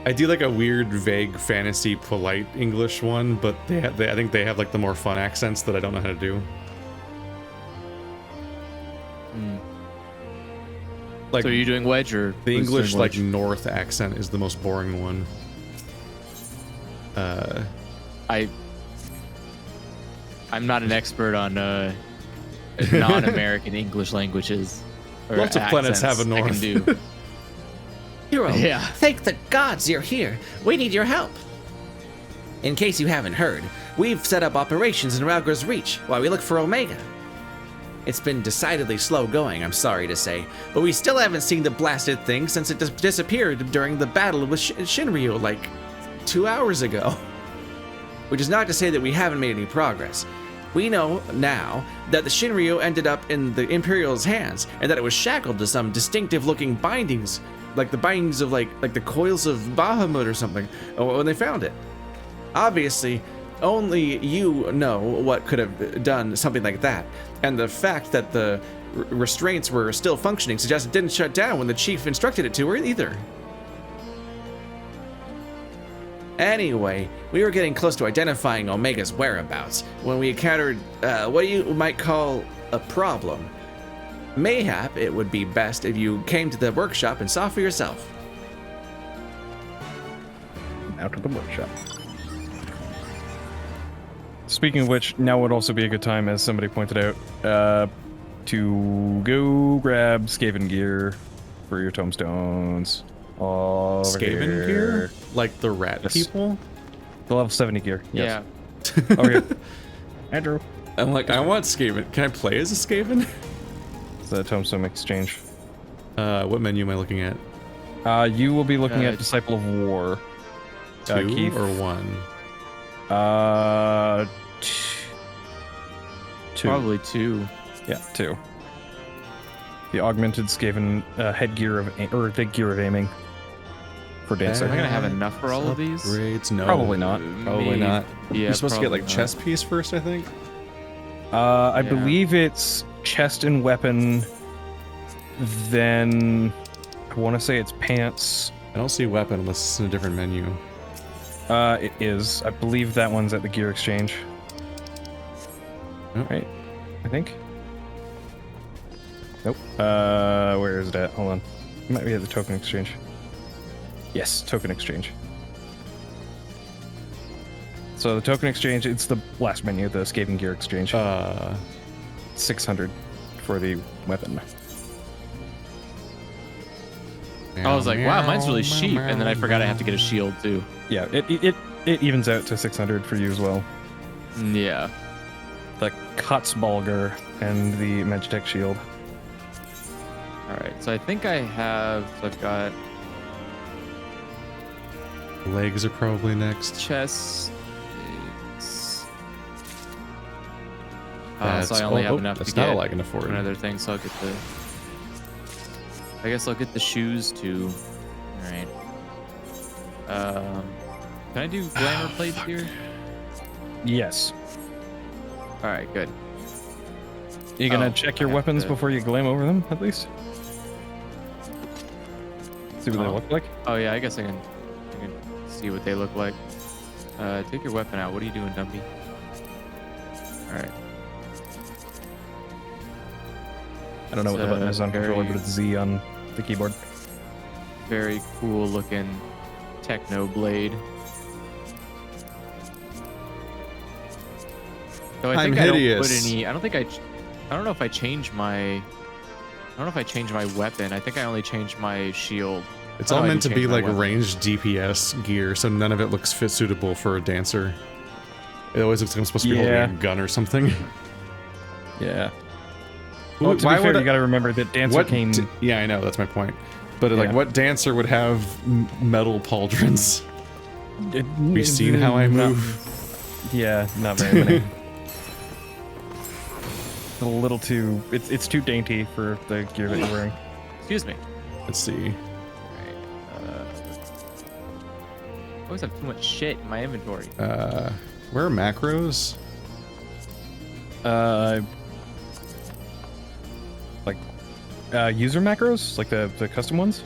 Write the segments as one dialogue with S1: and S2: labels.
S1: I do like a weird, vague, fantasy, polite English one, but I think they have like the more fun accents that I don't know how to do. Like,
S2: so are you doing Wedge or
S1: the English like North accent is the most boring one.
S2: I'm not an expert on non-American English languages.
S1: Lots of planets have a north.
S2: I can do.
S3: Hero,
S2: Yeah.
S3: thank the gods you're here. We need your help. In case you haven't heard, we've set up operations in Rauger's Reach while we look for Omega. It's been decidedly slow going, I'm sorry to say, but we still haven't seen the blasted thing since it disappeared during the battle with Shinryu like 2 hours ago. Which is not to say that we haven't made any progress. We know now that the Shinryu ended up in the Imperial's hands and that it was shackled to some distinctive looking bindings, like the bindings of like the coils of Bahamut or something when they found it. Obviously, only you know what could have done something like that, and the fact that the restraints were still functioning suggests it didn't shut down when the chief instructed it to either. Anyway, we were getting close to identifying Omega's whereabouts when we encountered what you might call a problem. Mayhap it would be best if you came to the workshop and saw for yourself.
S4: Out to the workshop. Speaking of which, now would also be a good time, as somebody pointed out, to go grab Skaven gear for your tombstones.
S1: Skaven gear? Like the rat people?
S4: The level 70 gear. Yes.
S2: Yeah.
S4: Okay. Andrew.
S1: I'm like, I want Skaven. Can I play as a Skaven?
S4: It's the tombstone exchange.
S1: What menu am I looking at?
S4: You will be looking at Disciple of War.
S1: 2
S4: Keith.
S1: or 1?
S4: 2.
S2: Probably 2.
S4: Yeah, 2. The augmented Skaven headgear or the gear of aiming for dancing.
S2: Am I gonna have enough for all of these?
S1: Upgrades? No.
S4: Probably not.
S1: Probably not.
S2: Yeah,
S1: You're supposed to get like
S2: probably
S1: chest piece first, I think.
S4: I
S2: Yeah.
S4: believe it's chest and weapon. Then I want to say it's pants.
S1: I don't see weapon unless it's in a different menu.
S4: It is. I believe that one's at the gear exchange.
S1: Oh.
S4: Right. I think. Nope. Where is it at? Hold on. It might be at the token exchange. Yes, token exchange. So the token exchange, it's the last menu, the Skaven gear exchange. 600 for the weapon.
S2: I was like, wow, mine's really cheap, and then I forgot I have to get a shield too.
S4: Yeah, it evens out to 600 for you as well.
S2: Yeah.
S4: The Kotzbalger and the Magitech shield.
S2: Alright, so I think I've got
S1: Legs are probably next.
S2: chest. So I only have enough to
S1: that's
S2: get
S1: not all I can afford.
S2: another thing, so I'll get the... I guess I'll get the shoes too. Alright. Can I do glamour plates here?
S4: Yes.
S2: Alright, good.
S4: You gonna
S2: Oh,
S4: check your
S2: I have
S4: weapons
S2: to-
S4: before you glam over them, at least? See what they look like?
S2: Oh yeah, I guess I can see what they look like. Take your weapon out. What are you doing, Dumpy? Alright.
S4: I don't know what the button is on controller,
S2: very-
S4: but it's Z on the keyboard.
S2: Very cool looking techno blade. So I
S1: I'm
S2: think I don't
S1: hideous.
S2: put any. I don't know if I change my. I don't know if I change my weapon. I think I only change my shield.
S1: It's
S2: Oh,
S1: all
S2: I
S1: meant
S2: do
S1: to be
S2: change my
S1: like
S2: weapon.
S1: ranged DPS gear, so none of it looks fit suitable for a dancer. It always looks like I'm supposed to be
S4: Yeah.
S1: holding a gun or something.
S4: Yeah.
S1: Who-
S4: Well, to be
S1: why
S4: fair,
S1: would
S4: you gotta remember that Dancer came...
S1: Yeah, I know, that's my point. But like,
S4: Yeah.
S1: what dancer would have metal pauldrons? Have you seen how I move?
S4: Yeah, not very many. A little too... It's too dainty for the gear that you're wearing.
S2: Excuse me.
S1: Let's see.
S2: I always have too much shit in my inventory.
S1: Where are macros?
S4: User macros, like the custom ones.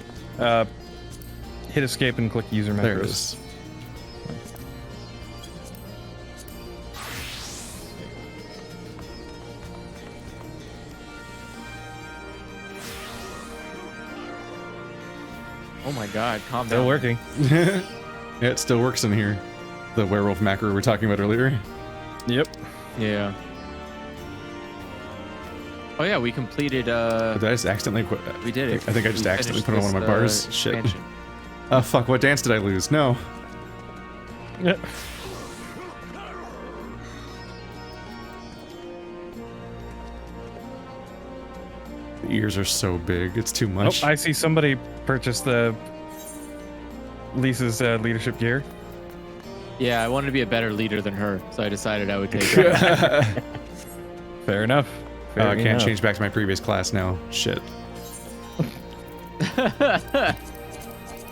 S4: hit escape and click user macros.
S1: There it is.
S2: Oh my god, calm
S4: Still
S2: down.
S4: working.
S1: Yeah, it still works in here. The werewolf macro we were talking about earlier.
S4: Yep.
S2: Yeah. Oh yeah, we completed
S1: Did I just accidentally quit?
S2: we did it.
S1: I think I just
S2: We
S1: accidentally
S2: finished
S1: put on one of my
S2: this,
S1: bars. Shit.
S2: expansion.
S1: Oh fuck, what dance did I lose? No.
S4: Yep.
S1: The ears are so big, it's too
S4: Oh,
S1: much.
S4: I see somebody purchased the Lisa's leadership gear.
S2: Yeah, I wanted to be a better leader than her, so I decided I would take her.
S4: Fair enough. Fair
S1: I can't
S4: enough.
S1: change back to my previous class now. Shit.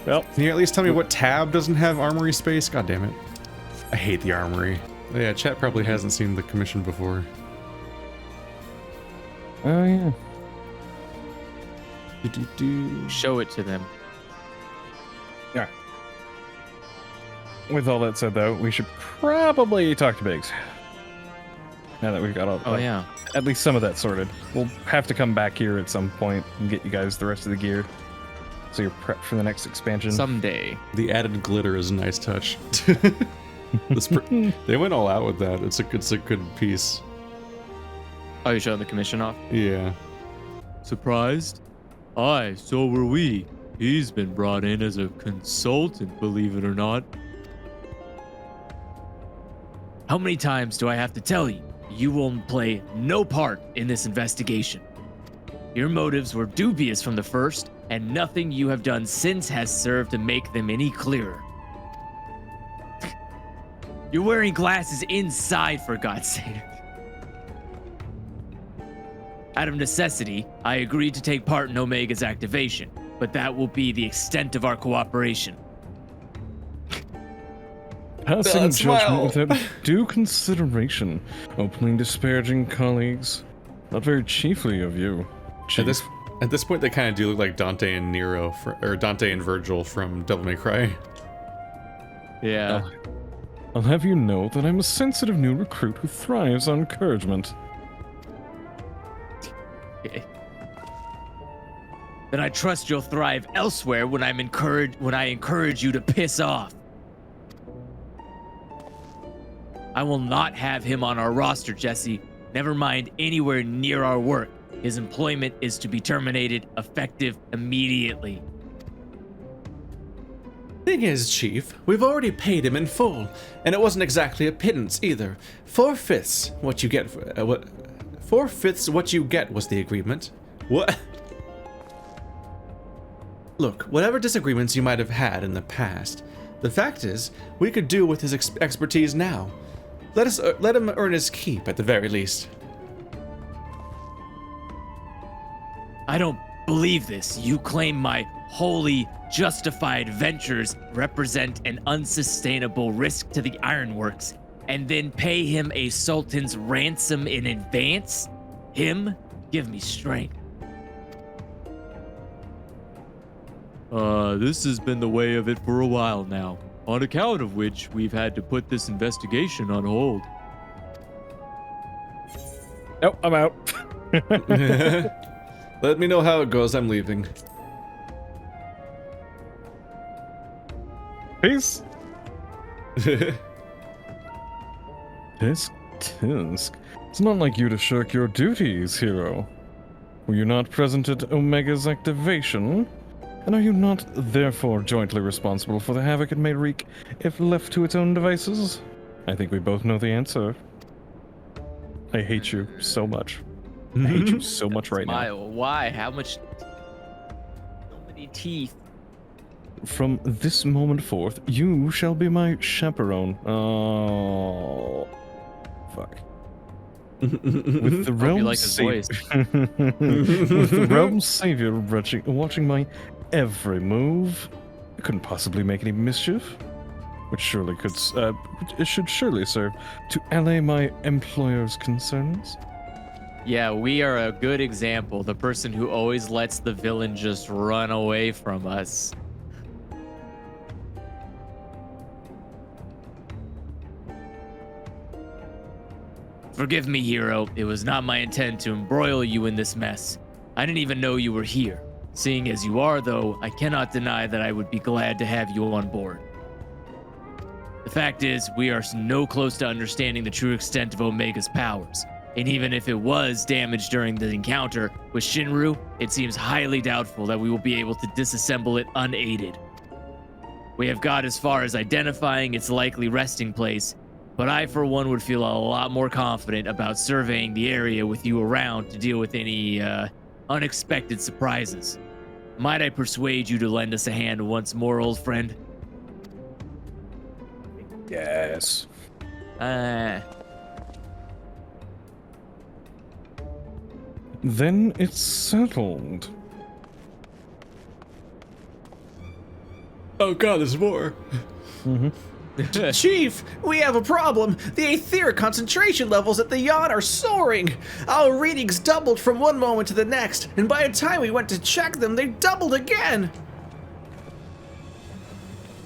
S4: Well,
S1: Can you at least tell me what tab doesn't have armory space? God damn it. I hate the armory. Yeah, chat probably hasn't seen the commission before.
S4: oh yeah.
S2: Show it to them.
S4: Yeah. With all that said, though, we should probably talk to Biggs. Now that we've got all,
S2: Oh yeah.
S4: at least some of that sorted. We'll have to come back here at some point and get you guys the rest of the gear, so you're prepped for the next expansion.
S2: Someday.
S1: The added glitter is a nice touch. They went all out with that. It's a good piece.
S2: Oh, you showing the commission off?
S1: Yeah.
S2: Surprised? Aye, so were we. He's been brought in as a consultant, believe it or not. How many times do I have to tell you? You will play no part in this investigation. Your motives were dubious from the first, and nothing you have done since has served to make them any clearer. You're wearing glasses inside, for God's sake. Out of necessity, I agreed to take part in Omega's activation, but that will be the extent of our cooperation.
S4: Passing
S1: That smile.
S4: judgment without due consideration, openly disparaging colleagues. Not very chiefly of you, Chief.
S1: At this point, they kind of do look like Dante and Nero, or Dante and Virgil from Devil May Cry.
S2: Yeah.
S4: I'll have you know that I'm a sensitive new recruit who thrives on encouragement.
S2: Then I trust you'll thrive elsewhere when I encourage you to piss off. I will not have him on our roster, Jesse. Never mind anywhere near our work. His employment is to be terminated effective immediately.
S3: Thing is, Chief, we've already paid him in full, and it wasn't exactly a pittance either. 4/5 what you get. 4/5 what you get was the agreement. What? Look, whatever disagreements you might have had in the past, the fact is, we could do with his expertise now. Let him earn his keep at the very least.
S2: I don't believe this. You claim my wholly justified ventures represent an unsustainable risk to the Ironworks, and then pay him a sultan's ransom in advance? Him? Give me strength. This has been the way of it for a while now, on account of which we've had to put this investigation on hold.
S4: Nope, I'm out.
S1: Let me know how it goes. I'm leaving.
S4: Peace. Tisk. It's not like you to shirk your duties, hero. Were you not present at Omega's activation? And are you not therefore jointly responsible for the havoc it may wreak if left to its own devices? I think we both know the answer. I hate you so much. I hate you so much right now.
S2: Smile. Why? How much? So many teeth.
S4: From this moment forth, you shall be my chaperone. Oh, fuck. With the
S2: Hope you
S4: realm
S2: like his voice.
S4: with the realm savior watching my every move, it couldn't possibly make any mischief. Which surely could, it should surely serve to allay my employer's concerns.
S2: Yeah, we are a good example. The person who always lets the villain just run away from us. Forgive me, hero. It was not my intent to embroil you in this mess. I didn't even know you were here. Seeing as you are, though, I cannot deny that I would be glad to have you on board. The fact is, we are no close to understanding the true extent of Omega's powers. And even if it was damaged during the encounter with Shinru, it seems highly doubtful that we will be able to disassemble it unaided. We have got as far as identifying its likely resting place, but I, for one, would feel a lot more confident about surveying the area with you around to deal with any unexpected surprises. Might I persuade you to lend us a hand once more, old friend?
S5: Yes.
S4: Then it's settled.
S1: Oh god, there's more.
S3: Chief, we have a problem. The etheric concentration levels at the Yawn are soaring. Our readings doubled from one moment to the next, and by the time we went to check them, they doubled again.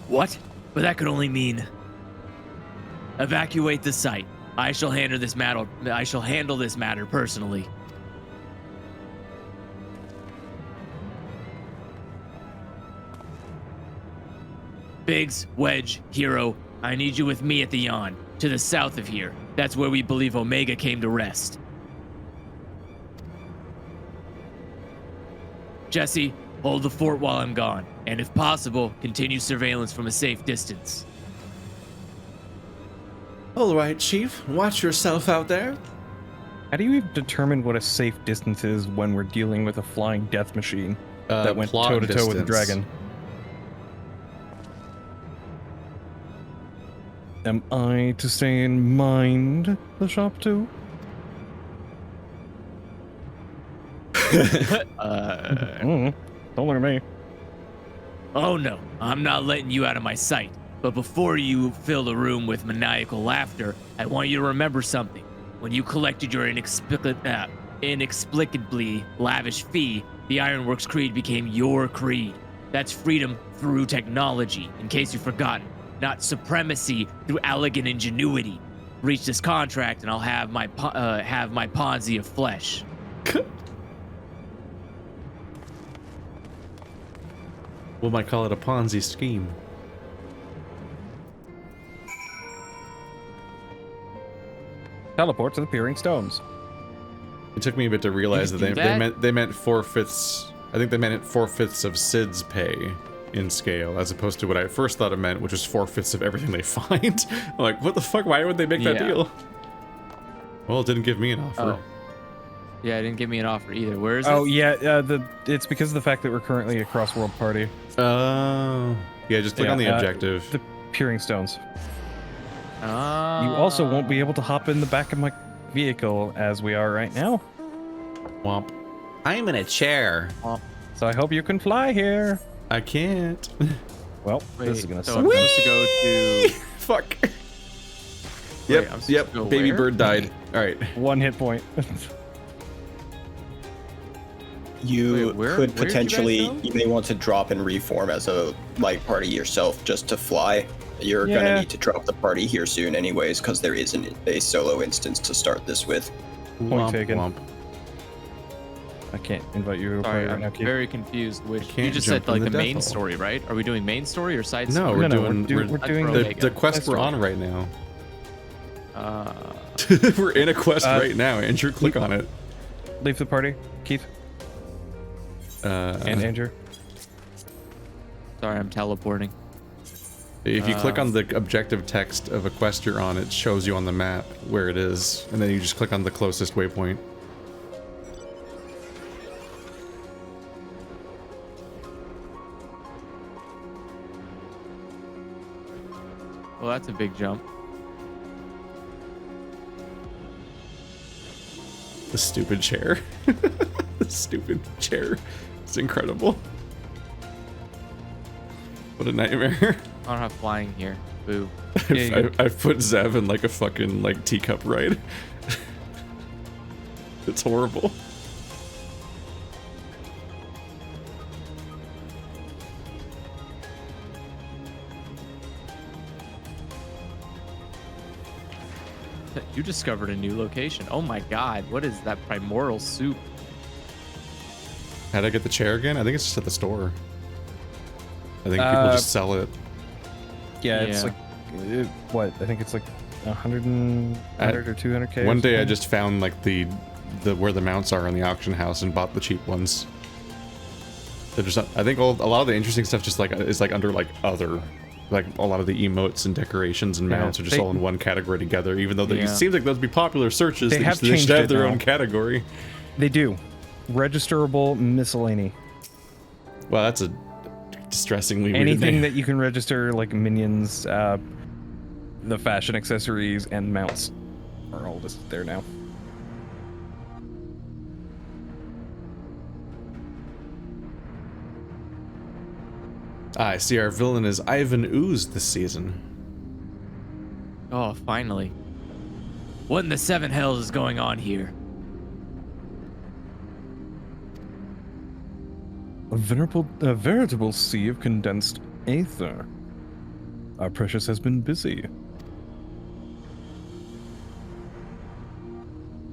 S2: What? But that could only mean... Evacuate the site. I shall handle this matter personally. Biggs, Wedge, Hero, I need you with me at the Yawn, to the south of here. That's where we believe Omega came to rest. Jesse, hold the fort while I'm gone, and if possible, continue surveillance from a safe distance.
S3: All right, Chief. Watch yourself out there.
S4: How do you determine what a safe distance is when we're dealing with a flying death machine that went
S1: plot
S4: toe-to-toe with a
S1: distance.
S4: dragon? Am I to stay in mind the shop too? Don't look at me.
S2: Oh no, I'm not letting you out of my sight. But before you fill the room with maniacal laughter, I want you to remember something. When you collected your inexplicably lavish fee, the Ironworks creed became your creed. That's freedom through technology, in case you've forgotten, not supremacy through elegant ingenuity. Reach this contract and I'll have my Ponzi of flesh.
S1: We might call it a Ponzi scheme.
S4: Teleport to the Peering Stones.
S1: It took me a bit to realize
S2: You
S1: that
S2: can
S1: they
S2: do that?
S1: meant 4/5. I think they meant 4/5 of Sid's pay in scale, as opposed to what I first thought it meant, which was 4/5 of everything they find. I'm like, what the fuck? Why would they make that
S2: Yeah.
S1: deal? Well, it didn't give me an offer.
S2: Oh. Yeah, it didn't give me an offer either. Where is
S4: Oh
S2: it?
S4: yeah, it's because of the fact that we're currently a cross-world party.
S1: Oh. Yeah, just click on the objective.
S4: The Peering Stones.
S2: Ah.
S4: You also won't be able to hop in the back of my vehicle as we are right now.
S1: Womp.
S3: I'm in a chair.
S4: So I hope you can fly here.
S1: I can't.
S4: Well,
S2: Wait,
S4: this is gonna
S2: so
S4: suck.
S2: I'm supposed to go to...
S1: Fuck.
S2: Wait,
S1: Yep,
S2: I'm supposed
S1: yep.
S2: to go
S1: Baby
S2: where?
S1: bird died. All right.
S4: 1 hit point.
S5: You
S2: Wait, where-
S5: could
S2: where did you guys
S5: potentially,
S2: go?
S5: you may want to drop and reform as a light party yourself just to fly. You're
S4: Yeah.
S5: gonna need to drop the party here soon anyways, because there isn't a solo instance to start this with.
S1: Womp,
S4: taken.
S1: womp.
S4: I can't invite you to a
S2: Sorry,
S4: party right
S2: I'm
S4: now, Keith.
S2: very confused. Which you
S1: can't
S2: just
S1: jump
S2: said like
S1: in
S2: the
S1: the
S2: main
S1: death hole.
S2: story, right? Are we doing main story or side
S1: No,
S2: story?
S1: we're
S4: No,
S1: doing
S4: we're doing
S2: That's
S1: the,
S2: Omega.
S1: the quest
S4: That's
S1: we're
S4: right.
S1: on right now.
S2: Uh,
S1: We're in a quest right now. Andrew, click on it.
S4: Leave the party, Keith and Andrew.
S2: sorry, I'm teleporting.
S1: If you click on the objective text of a quest you're on, it shows you on the map where it is, and then you just click on the closest waypoint.
S2: Well, that's a big jump.
S1: The stupid chair. The stupid chair. It's incredible. What a nightmare.
S2: I don't have flying here. Boo.
S1: I've put Zev in like a fucking like teacup ride. It's horrible.
S2: You discovered a new location. Oh my god, what is that primordial soup?
S1: How'd I get the chair again? I think it's just at the store. I think people just sell it.
S4: Yeah, it's
S2: Yeah.
S4: like what? I think it's like 100 or 200k.
S1: One day I just found like the where the mounts are in the auction house and bought the cheap ones. They're just, I think a lot of the interesting stuff just like is like under like other, like a lot of the emotes and decorations and mounts are just all in one category together. Even though it seems like those would be popular searches,
S4: They have
S1: should
S4: changed
S1: have
S4: it
S1: their
S4: now.
S1: own category.
S4: They do. Registerable miscellany.
S1: Well, that's a distressingly weird
S4: Anything
S1: name.
S4: that you can register, like minions, the fashion accessories, and mounts, are all just there now.
S1: I see our villain is Ivan Ooze this season.
S2: Oh, finally. What in the seven hells is going on here?
S4: A veritable sea of condensed aether. Our precious has been busy.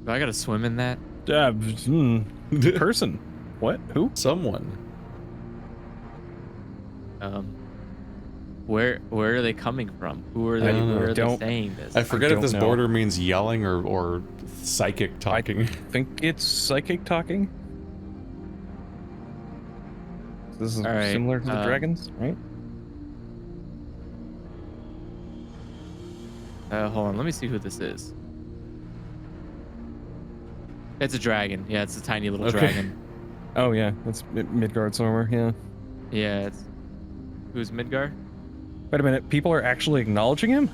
S2: Do I gotta swim in that?
S4: Person. What? Who?
S1: Someone.
S2: Where are they coming from? Who are they?
S1: don't know.
S2: Where are they
S4: Don't-
S2: saying this?
S1: I forget if
S4: don't
S1: this
S4: know.
S1: border means yelling or psychic talking.
S4: I think it's psychic talking. This is
S2: All right,
S4: similar to the dragons, right?
S2: Hold on, let me see who this is. It's a dragon. Yeah, it's a tiny little
S1: Okay.
S2: dragon.
S4: Oh yeah, that's Midgard somewhere. Yeah.
S2: Yeah, it's who's Midgard?
S4: Wait a minute. People are actually acknowledging him.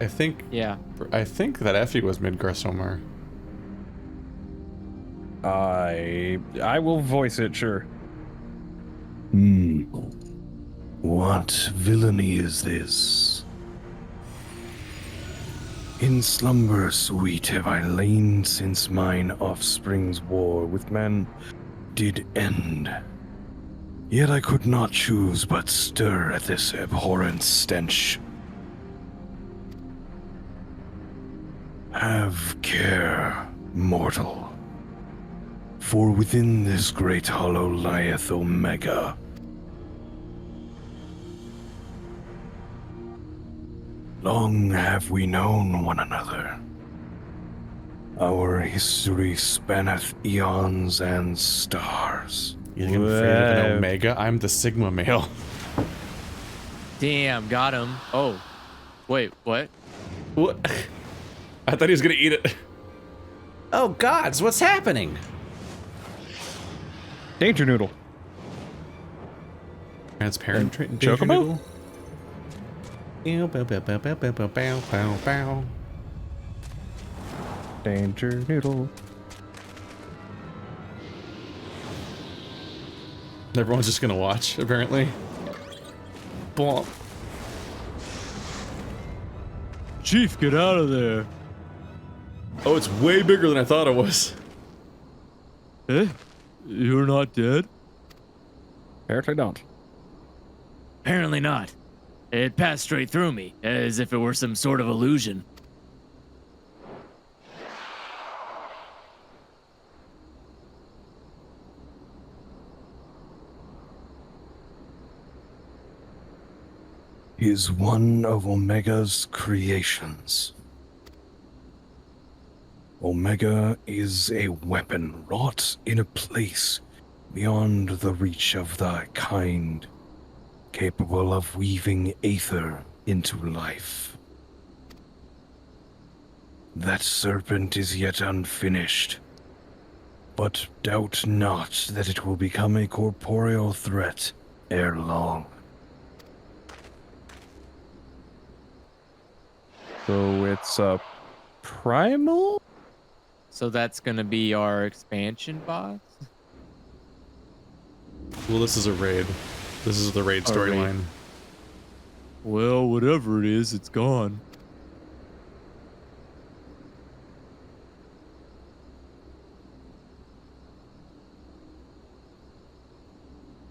S1: I think
S2: Yeah.
S1: that Effie was Midgarsomar.
S4: I will voice it. Sure.
S6: What villainy is this? In slumber sweet have I lain since mine offspring's war with man did end. Yet I could not choose but stir at this abhorrent stench. Have care, mortal, for within this great hollow lieth Omega. Long have we known one another. Our history spanneth eons and stars.
S1: You think I'm afraid of an Omega? I'm the Sigma male.
S2: Damn, got him. Oh, wait, what?
S1: What? I thought he was gonna eat it.
S3: Oh gods, what's happening?
S4: Danger Noodle.
S1: Transparent
S4: Chocobo?
S1: Bow, bow, bow, bow, bow, bow, bow, bow, bow.
S4: Danger Noodle.
S1: Everyone's just gonna watch, apparently. Blomp.
S2: Chief, get out of there.
S1: Oh, it's way bigger than I thought it was.
S2: Eh? You're not dead?
S4: Apparently don't.
S2: Apparently not. It passed straight through me, as if it were some sort of illusion.
S6: Is one of Omega's creations. Omega is a weapon wrought in a place beyond the reach of thy kind, capable of weaving aether into life. That serpent is yet unfinished, but doubt not that it will become a corporeal threat ere long.
S4: So it's a primal?
S2: So that's gonna be our expansion boss?
S1: Well, this is a raid. This is the raid
S2: A raid.
S1: storyline.
S2: Well, whatever it is, it's gone.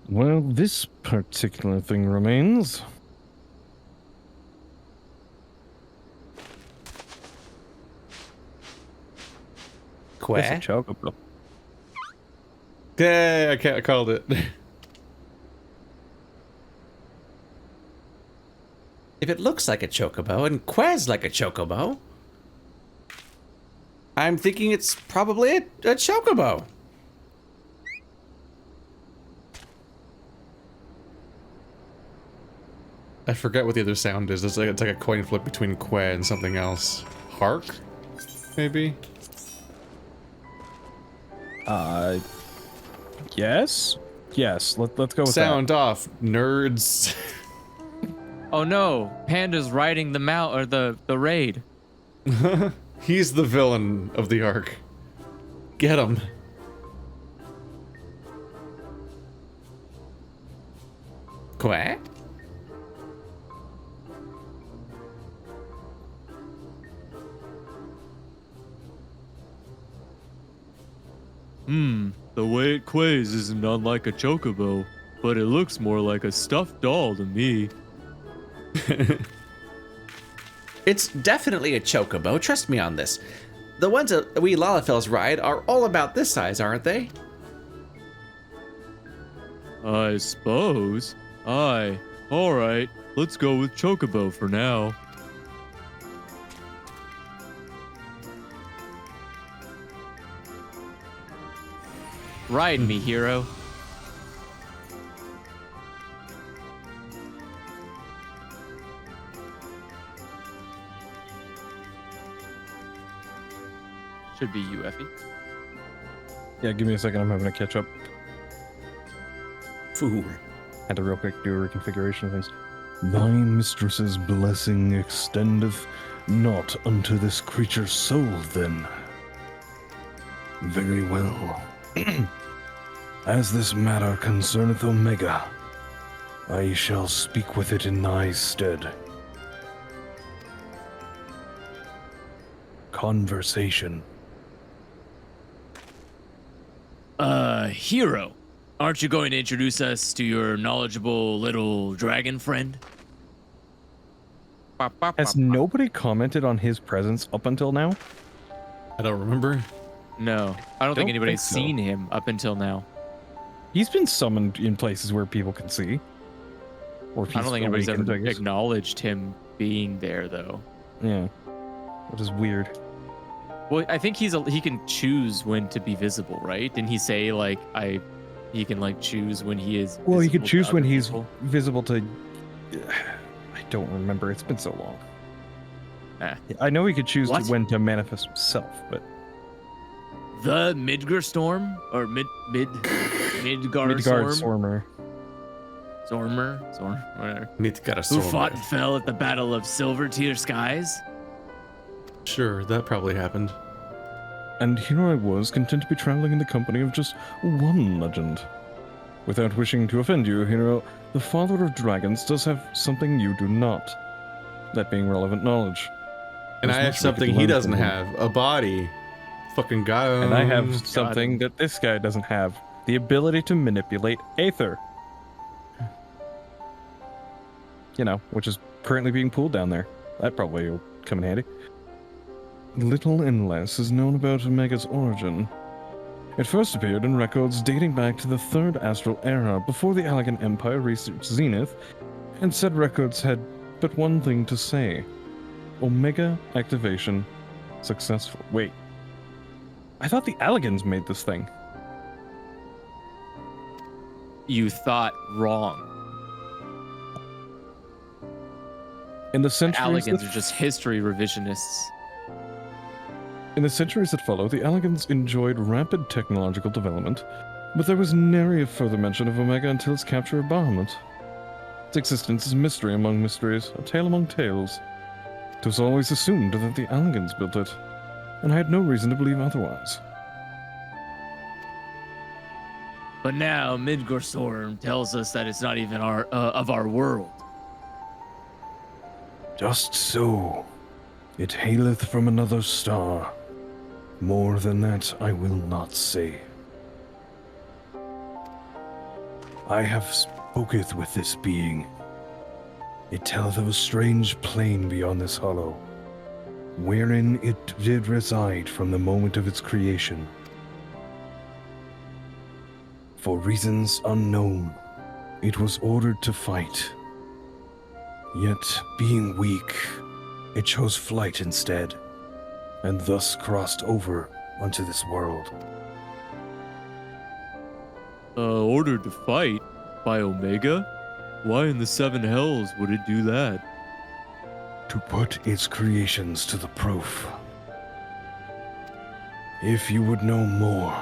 S4: Well, this particular thing remains.
S3: Quack.
S4: It's a chocobo.
S1: Yeah, I called it.
S3: If it looks like a chocobo and quaz like a chocobo, I'm thinking it's probably a chocobo.
S1: I forget what the other sound is. It's like a coin flip between que and something else. Hark? Maybe?
S4: Yes? Yes, let's go with
S1: Sound off, nerds.
S2: Oh no, Panda's riding the mount or the raid.
S1: He's the villain of the arc. Get him.
S3: Quack?
S2: The way it quays isn't unlike a chocobo, but it looks more like a stuffed doll to me.
S3: It's definitely a chocobo, trust me on this. The ones that we Lalafels ride are all about this size, aren't they?
S2: I suppose. Aye. Alright, let's go with chocobo for now. Ride me, hero. Should be you, Effie.
S4: Yeah, give me a second. I'm having to catch up.
S3: Fool.
S4: Had to real quick do a reconfiguration of things. Thy mistress's blessing extendeth not unto this creature's soul, then.
S6: Very well. As this matter concerneth Omega, I shall speak with it in thy stead. Conversation.
S2: Hero, aren't you going to introduce us to your knowledgeable little dragon friend?
S4: Has nobody commented on his presence up until now?
S1: I don't remember.
S2: No, I don't think
S4: Don't
S2: anybody's
S4: think so.
S2: seen him up until now.
S4: He's been summoned in places where people can see. Or if
S2: I don't think anybody's ever
S4: awakened, I guess.
S2: acknowledged him being there, though.
S4: Yeah. Which is weird.
S2: Well, I think he can choose when to be visible, right? Didn't he say like he can like choose when he is?
S4: Well, he could
S2: visible to
S4: choose when
S2: other
S4: he's
S2: people?
S4: visible to. I don't remember. It's been so long.
S2: Eh.
S4: I know he could choose
S2: What?
S4: when to manifest himself, but
S2: The Midgar Storm or Midgar
S4: Midgard
S2: Storm,
S4: Stormer.
S2: Storm, whatever.
S1: Need to get a
S2: Who
S1: sword.
S2: fought and fell at the Battle of Silver Tier Skies?
S1: Sure, that probably happened.
S4: And here I was, content to be traveling in the company of just one legend. Without wishing to offend you, hero, the Father of Dragons does have something you do not. That being relevant knowledge.
S1: And
S4: There's
S1: I have
S4: much we could
S1: something he
S4: learn
S1: doesn't
S4: from him.
S1: have. A body. Fucking guy.
S4: And I have something that this guy doesn't have. The ability to manipulate Aether. You know, which is currently being pulled down there. That probably will come in handy. Little and less is known about Omega's origin. It first appeared in records dating back to the Third Astral Era, before the Garlean Empire reached its zenith, and said records had but one thing to say. Omega activation successful. Wait. I thought the Alligans made this thing.
S2: You thought wrong.
S4: In the centuries
S2: Alligans
S4: that
S2: are just history revisionists.
S4: In the centuries that followed, the Alligans enjoyed rapid technological development, but there was nary a further mention of Omega until its capture of Bahamut. Its existence is a mystery among mysteries, a tale among tales. It was always assumed that the Alligans built it, and I had no reason to believe otherwise.
S2: But now Midgar Storm tells us that it's not even of our world.
S6: Just so. It haileth from another star. More than that I will not say. I have spoketh with this being. It telleth of a strange plain beyond this hollow. wherein it did reside from the moment of its creation. For reasons unknown, it was ordered to fight. Yet, being weak, it chose flight instead, and thus crossed over onto this world.
S2: Ordered to fight by Omega? Why in the seven hells would it do that?
S6: To put its creations to the proof. If you would know more,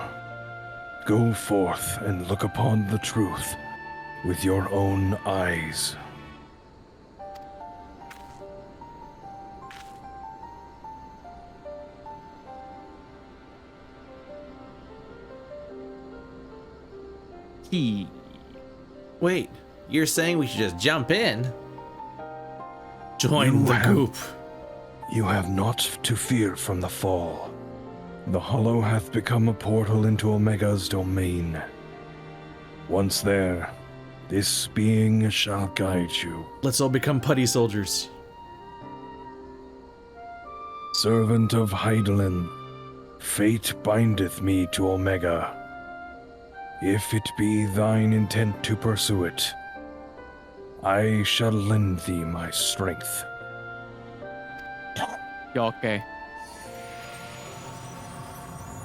S6: go forth and look upon the truth with your own eyes.
S3: Wait, you're saying we should just jump in? Join the goop.
S6: You have naught to fear from the fall. The Hollow hath become a portal into Omega's domain. Once there, this being shall guide you.
S3: Let's all become putty soldiers.
S6: Servant of Hydaelyn, fate bindeth me to Omega. If it be thine intent to pursue it, I shall lend thee my strength.
S7: Okay.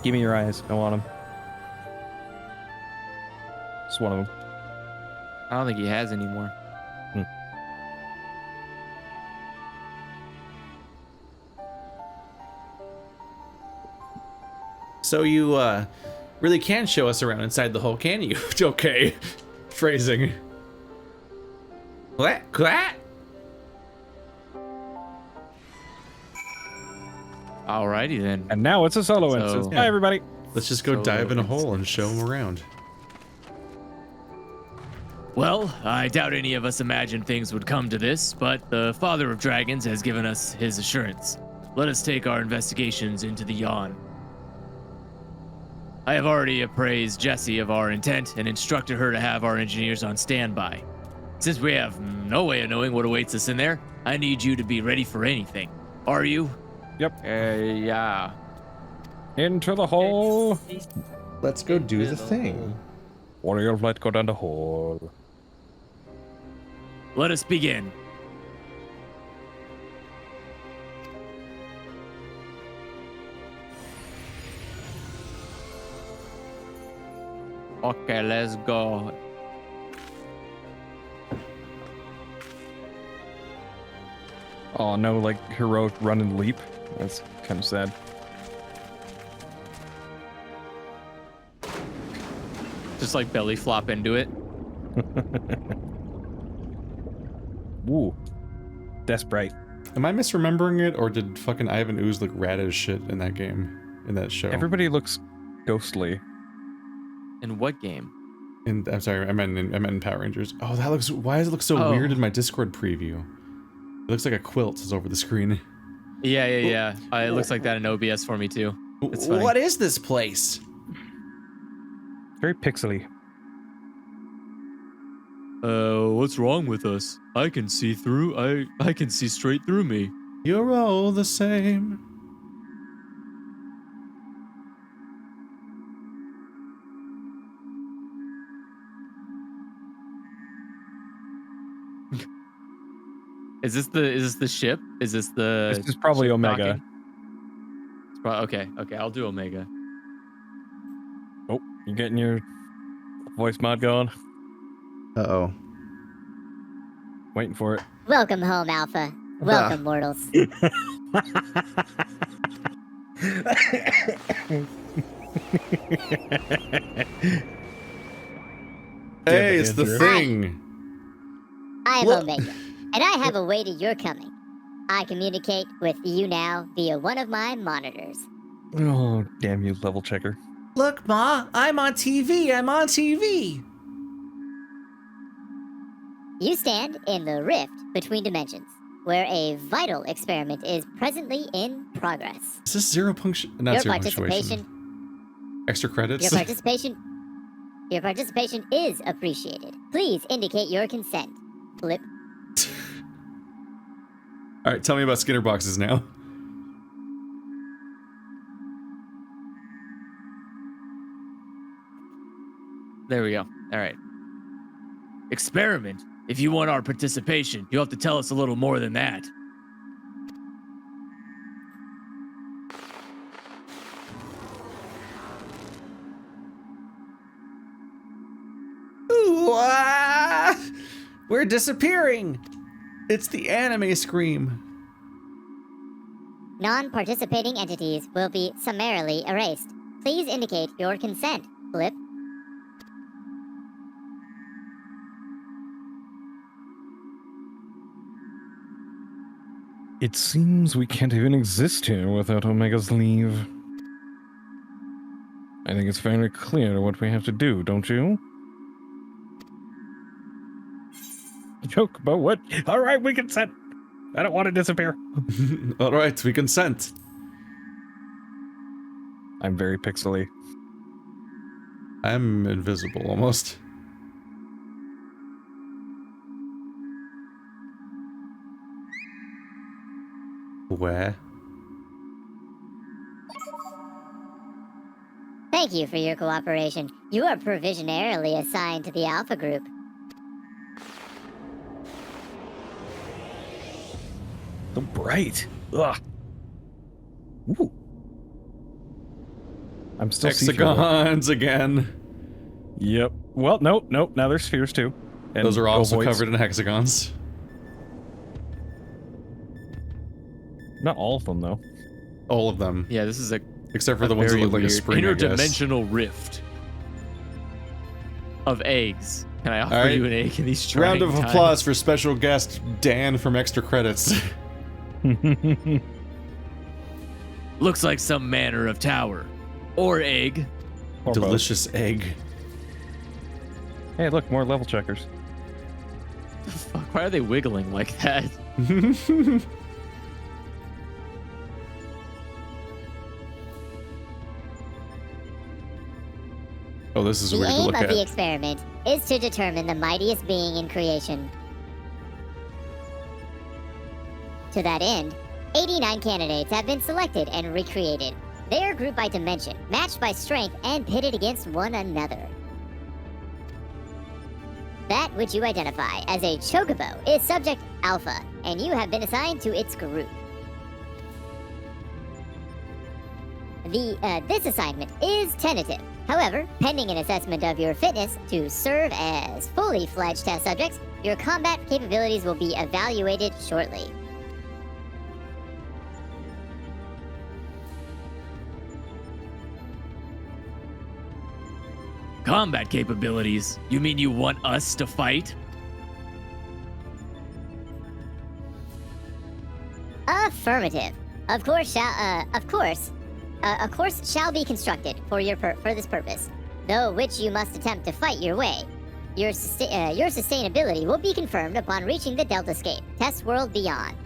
S7: Give me your eyes. I want them. Just one of them.
S2: I don't think he has any more.
S3: So you, really can show us around inside the hole, can you? Okay. Phrasing. What?
S2: Alrighty then.
S7: And now it's a solo
S2: So-
S7: instance.
S3: Yeah.
S7: Hi, everybody.
S3: Let's just go
S2: So
S3: dive in a
S2: it's-
S3: hole and show them around.
S2: Well, I doubt any of us imagined things would come to this, but the Father of Dragons has given us his assurance. Let us take our investigations into the Yawn. I have already appraised Jessie of our intent and instructed her to have our engineers on standby. Since we have no way of knowing what awaits us in there, I need you to be ready for anything. Are you?
S7: Yep.
S2: Yeah.
S7: Into the hole.
S1: Let's go do the thing.
S7: Warrior of Light, go down the hole.
S2: Let us begin.
S7: Okay, let's go. Oh, no, like, heroic run and leap. That's kind of sad.
S2: Just like belly flop into it.
S7: Ooh. That's bright.
S1: Am I misremembering it, or did fucking Ivan Ooze look rad as shit in that game, in that show?
S7: Everybody looks ghostly.
S2: In what game?
S1: I'm sorry, I meant in Power Rangers. Oh, that looks. Why does it look so
S2: Oh.
S1: weird in my Discord preview? It looks like a quilt is over the screen.
S2: Yeah. It looks like that in OBS for me too. It's funny.
S3: What is this place?
S7: Very pixely.
S2: What's wrong with us? I can see through. I can see straight through me.
S1: You're all the same.
S2: Is this the ship? Is this the?
S7: This is probably
S2: ship
S7: Omega.
S2: docking? It's okay. I'll do Omega.
S7: Oh, you getting your voice mod going?
S1: Uh-oh.
S7: Waiting for it.
S8: Welcome home, Alpha. Welcome, mortals.
S1: Hey, it's the
S7: Andrew.
S1: thing.
S8: I am
S3: Look.
S8: Omega, and I have awaited your coming. I communicate with you now via one of my monitors.
S7: Oh, damn you, level checker.
S3: Look, Ma, I'm on TV. I'm on TV.
S8: You stand in the rift between dimensions, where a vital experiment is presently in progress.
S1: Is this zero punctuation? Not
S8: Your
S1: zero
S8: participation,
S1: punctuation. Extra credits?
S8: your participation is appreciated. Please indicate your consent. Flip.
S1: Alright, tell me about Skinner boxes now.
S2: There we go. All right. Experiment. If you want our participation, you'll have to tell us a little more than that.
S1: Ooh, ah! We're disappearing. It's the anime scream.
S8: Non-participating entities will be summarily erased. Please indicate your consent. Flip.
S4: It seems we can't even exist here without Omega's leave. I think it's fairly clear what we have to do, don't you? Joke about what? All right, we consent. I don't want to disappear.
S1: All right, we consent.
S4: I'm very pixely.
S1: I'm invisible almost. Where?
S8: Thank you for your cooperation. You are provisionarily assigned to the Alpha Group.
S4: So bright. Ugh. Ooh. I'm still
S1: Hexagons again.
S4: Yep. Well, nope. Now there's spheres too. And
S1: Those are also
S4: ovoids.
S1: covered in hexagons.
S4: Not all of them, though.
S1: All of them.
S2: Yeah, this is a
S1: Except for the ones that
S2: very
S1: look like a
S2: weird
S1: spring, I guess.
S2: interdimensional rift of eggs. Can I offer
S1: All right.
S2: you an egg in these
S1: Round
S2: trying
S1: of applause for special guest Dan from Extra Credits.
S2: Looks like some manner of tower or egg.
S4: Or both.
S1: Delicious egg.
S4: Hey, look, more level checkers.
S2: The fuck? Why are they wiggling like that?
S1: Oh, this is
S8: The
S1: weird to
S8: aim
S1: look
S8: of
S1: at.
S8: the experiment is to determine the mightiest being in creation. To that end, 89 candidates have been selected and recreated. They are grouped by dimension, matched by strength, and pitted against one another. That which you identify as a chocobo is subject Alpha, and you have been assigned to its group. This assignment is tentative. However, pending an assessment of your fitness to serve as fully fledged test subjects, your combat capabilities will be evaluated shortly.
S2: Combat capabilities? You mean you want us to fight?
S8: Affirmative. A course shall be constructed for this purpose, though which you must attempt to fight your way. Your sustainability will be confirmed upon reaching the Deltascape, test world beyond.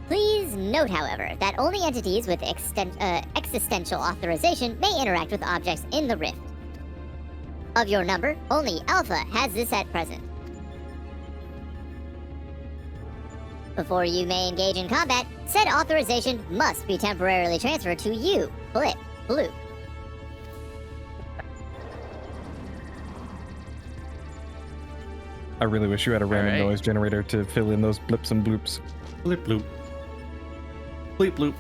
S8: Please note, however, that only entities with existential authorization may interact with objects in the rift. Of your number, only Alpha has this at present. Before you may engage in combat, said authorization must be temporarily transferred to you. Blip. Bloop.
S4: I really wish you had a random
S2: Alright.
S4: noise generator to fill in those blips and bloops.
S1: Blip bloop. Bleep bloop.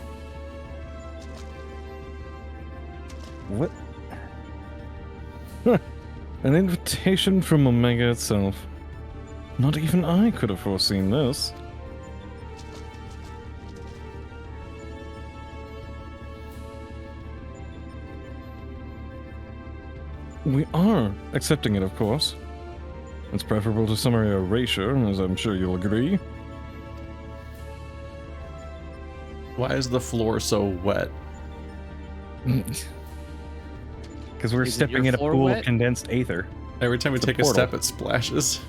S4: What? Huh. An invitation from Omega itself. Not even I could have foreseen this. We are accepting it, of course. It's preferable to summary erasure, as I'm sure you'll agree.
S1: Why is the floor so wet?
S4: Because we're
S2: Isn't
S4: stepping
S2: your
S4: in a
S2: floor
S4: pool
S2: wet?
S4: of condensed aether.
S1: Every time we
S4: It's a
S1: take a
S4: portal.
S1: step, it splashes.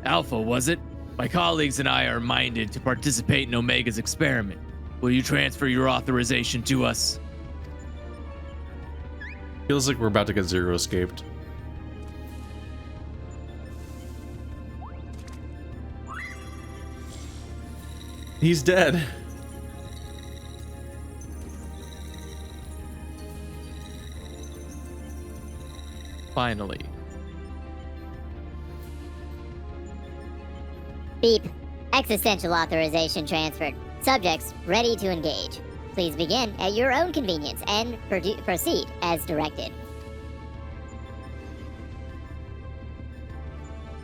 S2: Alpha, was it? My colleagues and I are minded to participate in Omega's experiment. Will you transfer your authorization to us?
S1: Feels like we're about to get zero escaped. He's dead.
S2: Finally.
S8: Beep. Existential authorization transferred. Subjects ready to engage. Please begin at your own convenience and proceed as directed.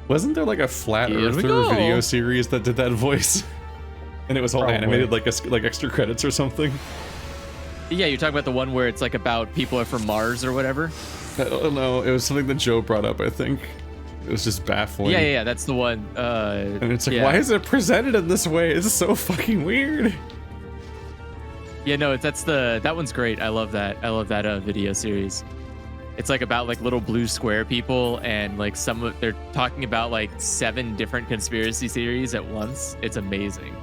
S1: Wasn't there like a Flat
S2: Here we
S1: Earther
S2: go.
S1: video series that did that voice? And it was all
S7: Probably.
S1: animated like extra credits or something?
S2: Yeah, you're talking about the one where it's like about people are from Mars or whatever?
S1: I don't know. It was something that Joe brought up, I think. It was just baffling.
S2: Yeah, that's the one.
S1: And it's like,
S2: yeah.
S1: why is it presented in this way? It's so fucking weird.
S2: Yeah, no, that one's great. I love that. I love that video series. It's like about like little blue square people, and like they're talking about like 7 different conspiracy theories at once. It's amazing.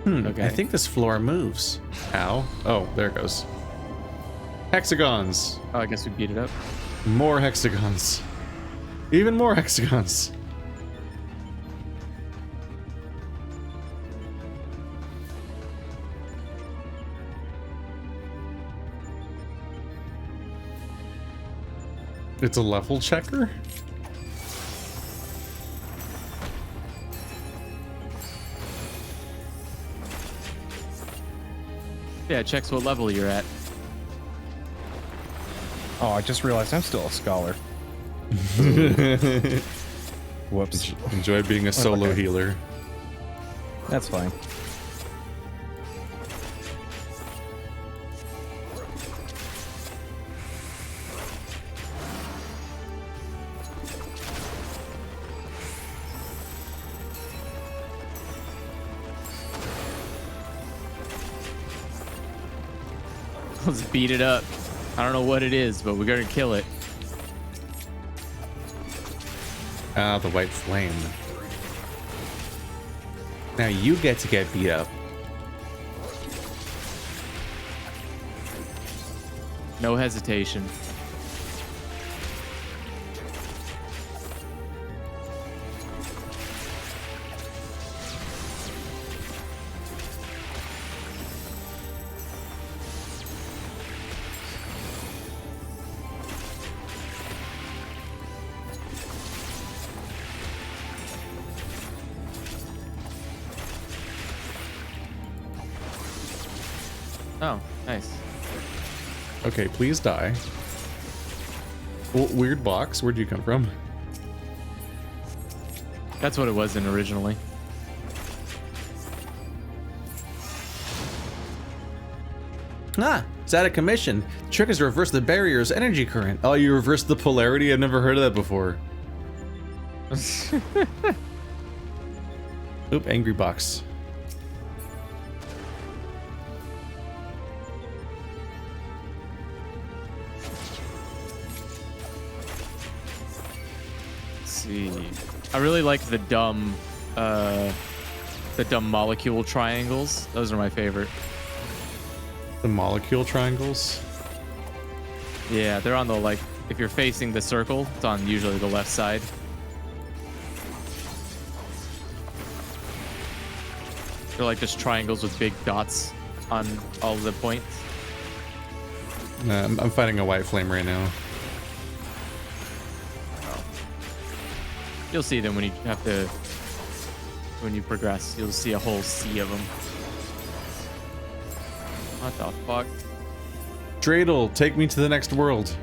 S1: I think this floor moves. How? Oh, there it goes. Hexagons.
S2: Oh, I guess we beat it up.
S1: More hexagons. Even more hexagons. It's a level checker?
S2: Yeah, it checks what level you're at.
S7: Oh, I just realized I'm still a scholar. Whoops.
S1: Enjoy being a solo
S7: Okay.
S1: healer.
S7: That's fine.
S2: Let's beat it up. I don't know what it is, but we're gonna kill it.
S1: Ah, the white flame. Now you get to get beat up.
S2: No hesitation. Oh, nice.
S1: Okay, please die. Weird box. Where'd you come from?
S2: That's what it was in originally.
S3: Ah, it's out of commission. The trick is to reverse the barrier's energy current.
S1: Oh, you reversed the polarity? I've never heard of that before. Oop, angry box.
S2: Let's see. I really like the dumb molecule triangles. Those are my favorite.
S1: The molecule triangles?
S2: Yeah, they're on the, like, if you're facing the circle, it's on usually the left side. They're like just triangles with big dots on all of the points.
S1: I'm fighting a white flame right now.
S2: You'll see them when you progress. You'll see a whole sea of them. What the fuck?
S1: Dreidel, take me to the next world.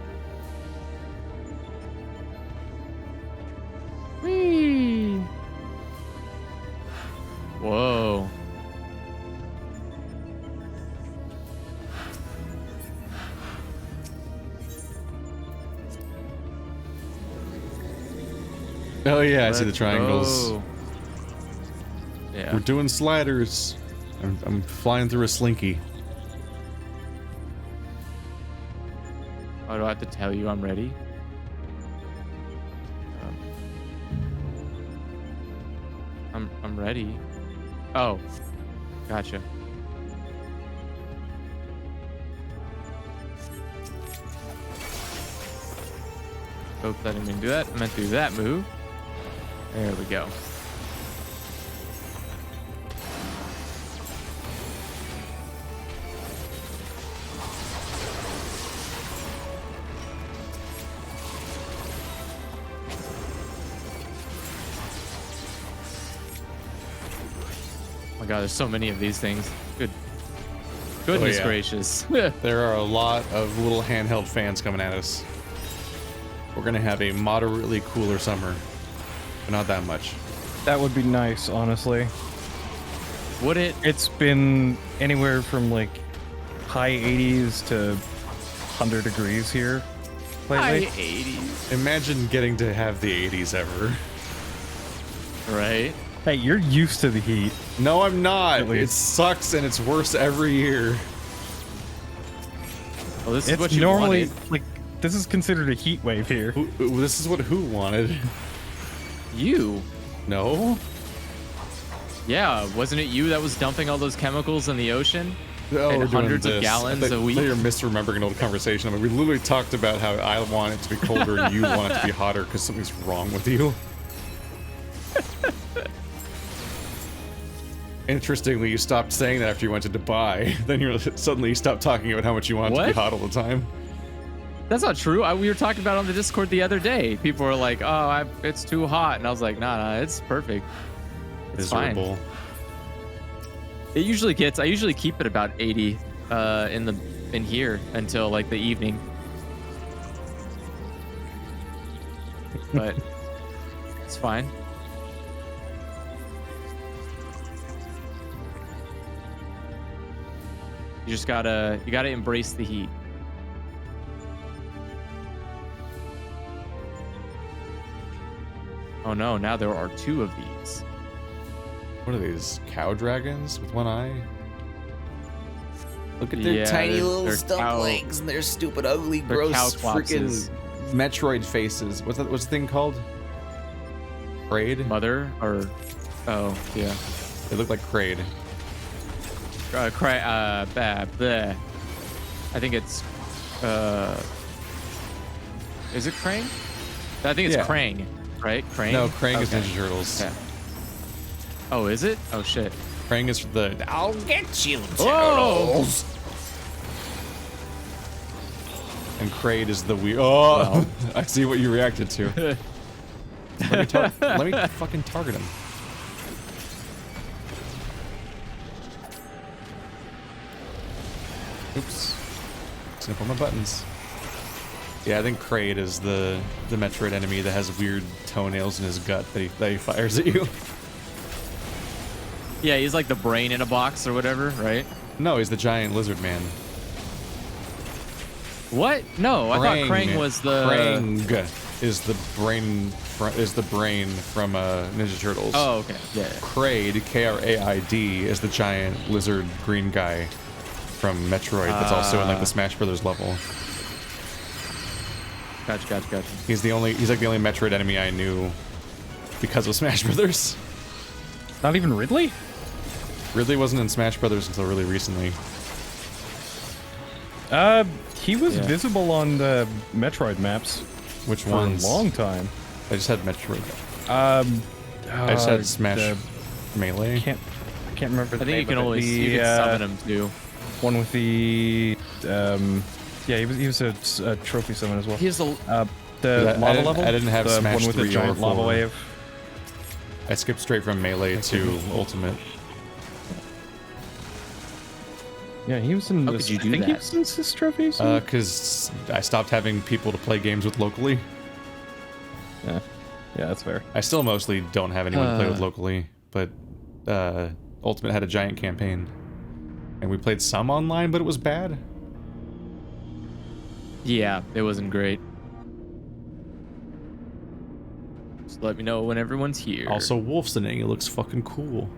S2: Whee! Whoa.
S1: Oh yeah, I see the
S2: Let's
S1: triangles.
S2: go. Yeah.
S1: We're doing sliders. I'm flying through a slinky.
S2: Oh, do I have to tell you I'm ready? I'm ready. Oh, gotcha. Hope that I didn't mean to do that. I meant to do that move. There we go. god, there's so many of these things. Goodness
S1: yeah.
S2: gracious.
S1: There are a lot of little handheld fans coming at us. We're gonna have a moderately cooler summer, but not that much.
S7: That would be nice, honestly.
S2: Would it?
S7: It's been anywhere from like high 80s to 100 degrees here lately.
S2: High 80s.
S1: Imagine getting to have the 80s ever.
S2: Right?
S7: Hey, you're used to the heat.
S1: No, I'm not.
S7: At
S1: It
S7: least.
S1: sucks and it's worse every year.
S2: Well, this is
S7: It's
S2: what you
S7: normally
S2: wanted.
S7: like this is considered a heat wave here.
S1: This is what who wanted.
S2: You?
S1: No?
S2: Yeah, wasn't it you that was dumping all those chemicals in the ocean?
S1: Oh,
S2: And
S1: we're doing
S2: hundreds of
S1: this.
S2: gallons
S1: I thought-
S2: a week?
S1: I thought you're misremembering an old conversation. I mean, we literally talked about how I want it to be colder and you want it to be hotter because something's wrong with you. Interestingly, you stopped saying that after you went to Dubai. Then suddenly you stopped talking about how much you want it to be
S2: What?
S1: hot all the time.
S2: That's not true. We were talking about it on the Discord the other day. People were like, "Oh, it's too hot," and I was like, "Nah, it's perfect. It's fine."
S1: Miserable.
S2: It usually gets. I usually keep it about 80 in here until like the evening. But it's fine. You just gotta embrace the heat. Oh no, now there are 2 of these.
S1: What are these? Cow dragons with one eye?
S3: Look at their tiny
S2: they're-
S3: little
S2: they're
S3: stump
S2: cow-
S3: legs and their stupid, ugly,
S2: they're
S3: gross,
S2: cow
S3: freaking.
S2: clopses.
S1: Metroid faces. What's the thing called? Kraid?
S2: Mother or oh yeah.
S1: They look like Kraid.
S2: Bleh. I think it's is it Krang? I think it's
S1: Yeah.
S2: Krang, right? Krang?
S1: No, Krang is
S2: Okay.
S1: Ninja Turtles.
S2: Yeah. Oh, is it? Oh shit.
S1: Krang is the.
S3: I'll get you,
S2: Whoa!
S3: turtles.
S1: And Kraid is the weird. Oh, I see what you reacted to. Let me fucking target him. Oops. Snip on my buttons. Yeah, I think Kraid is the Metroid enemy that has weird toenails in his gut that he fires at you.
S2: Yeah, he's like the brain in a box or whatever, right?
S1: No, he's the giant lizard man.
S2: What? No, I thought Krang was the.
S1: Krang is the brain from Ninja Turtles.
S2: Oh, okay. Yeah.
S1: Kraid, K-R-A-I-D, is the giant lizard green guy from Metroid that's also in like the Smash Brothers level.
S2: Gotcha.
S1: He's like the only Metroid enemy I knew because of Smash Brothers.
S7: Not even Ridley?
S1: Ridley wasn't in Smash Brothers until really recently.
S7: He was
S2: Yeah.
S7: visible on the Metroid maps
S1: Which
S7: for
S1: ones?
S7: a long time.
S1: I just had Metroid.
S7: I
S1: I just had Smash Melee.
S7: I can't remember.
S2: I
S7: The
S2: think you
S7: name
S2: can
S7: of it.
S2: always you can summon him too.
S7: One with the yeah, he was a trophy summon as well.
S2: He's the
S7: The lava level.
S1: I didn't have
S7: the
S1: Smash
S7: one with
S1: 3
S7: the giant
S1: or
S7: lava
S1: 4.
S7: wave.
S1: I skipped straight from Melee to Ultimate.
S7: Yeah, he was in.
S2: How
S7: this,
S2: could you do
S7: I think he
S2: that?
S7: was in this trophy.
S1: Because I stopped having people to play games with locally.
S7: Yeah, that's fair.
S1: I still mostly don't have anyone to play with locally, but Ultimate had a giant campaign. And we played some online, but it was bad.
S2: Yeah, it wasn't great. Just let me know when everyone's here.
S1: Also, Wolfsoning, it looks fucking cool.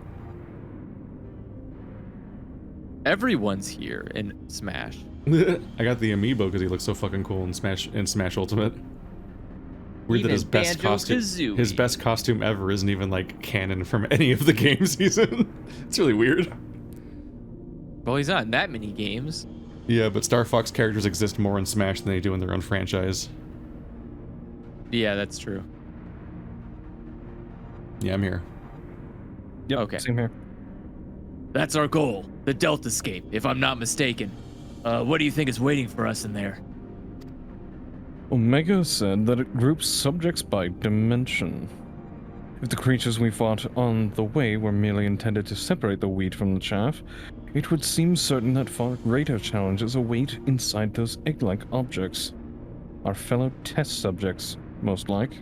S2: everyone's here in Smash.
S1: I got the amiibo because he looks so fucking cool in Smash Ultimate. Weird that
S2: Even
S1: his best costume,
S2: Banjo-Kazooie.
S1: his best costume ever isn't even like canon from any of the games he's in. It's really weird.
S2: Well, he's not in that many games.
S1: Yeah, but Star Fox characters exist more in Smash than they do in their own franchise.
S2: Yeah, that's true.
S1: Yeah, I'm here.
S7: Yep,
S2: Okay.
S7: same here.
S2: That's our goal, the Deltascape, if I'm not mistaken. What do you think is waiting for us in there?
S6: Omega said that it groups subjects by dimension.
S4: If the creatures we fought on the way were merely intended to separate the wheat from the chaff, it would seem certain that far greater challenges await inside those egg-like objects. Our fellow test subjects, most like.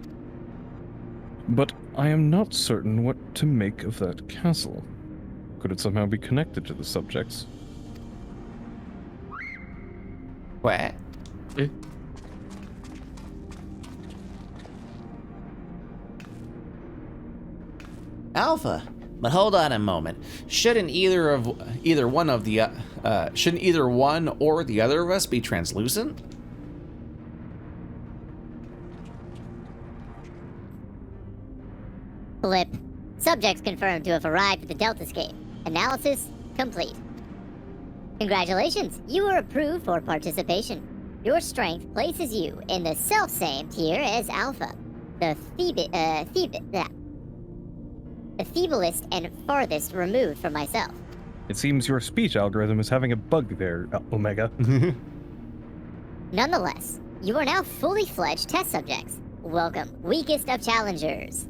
S4: But I am not certain what to make of that castle. Could it somehow be connected to the subjects?
S3: What? Alpha, but hold on a moment. Shouldn't either one or the other of us be translucent?
S8: Flip. Subjects confirmed to have arrived at the Deltascape. Analysis complete. Congratulations, you are approved for participation. Your strength places you in the self-same tier as Alpha, the feeblest and farthest removed from myself.
S7: It seems your speech algorithm is having a bug there, Omega.
S8: Nonetheless, you are now fully fledged test subjects. Welcome, weakest of challengers.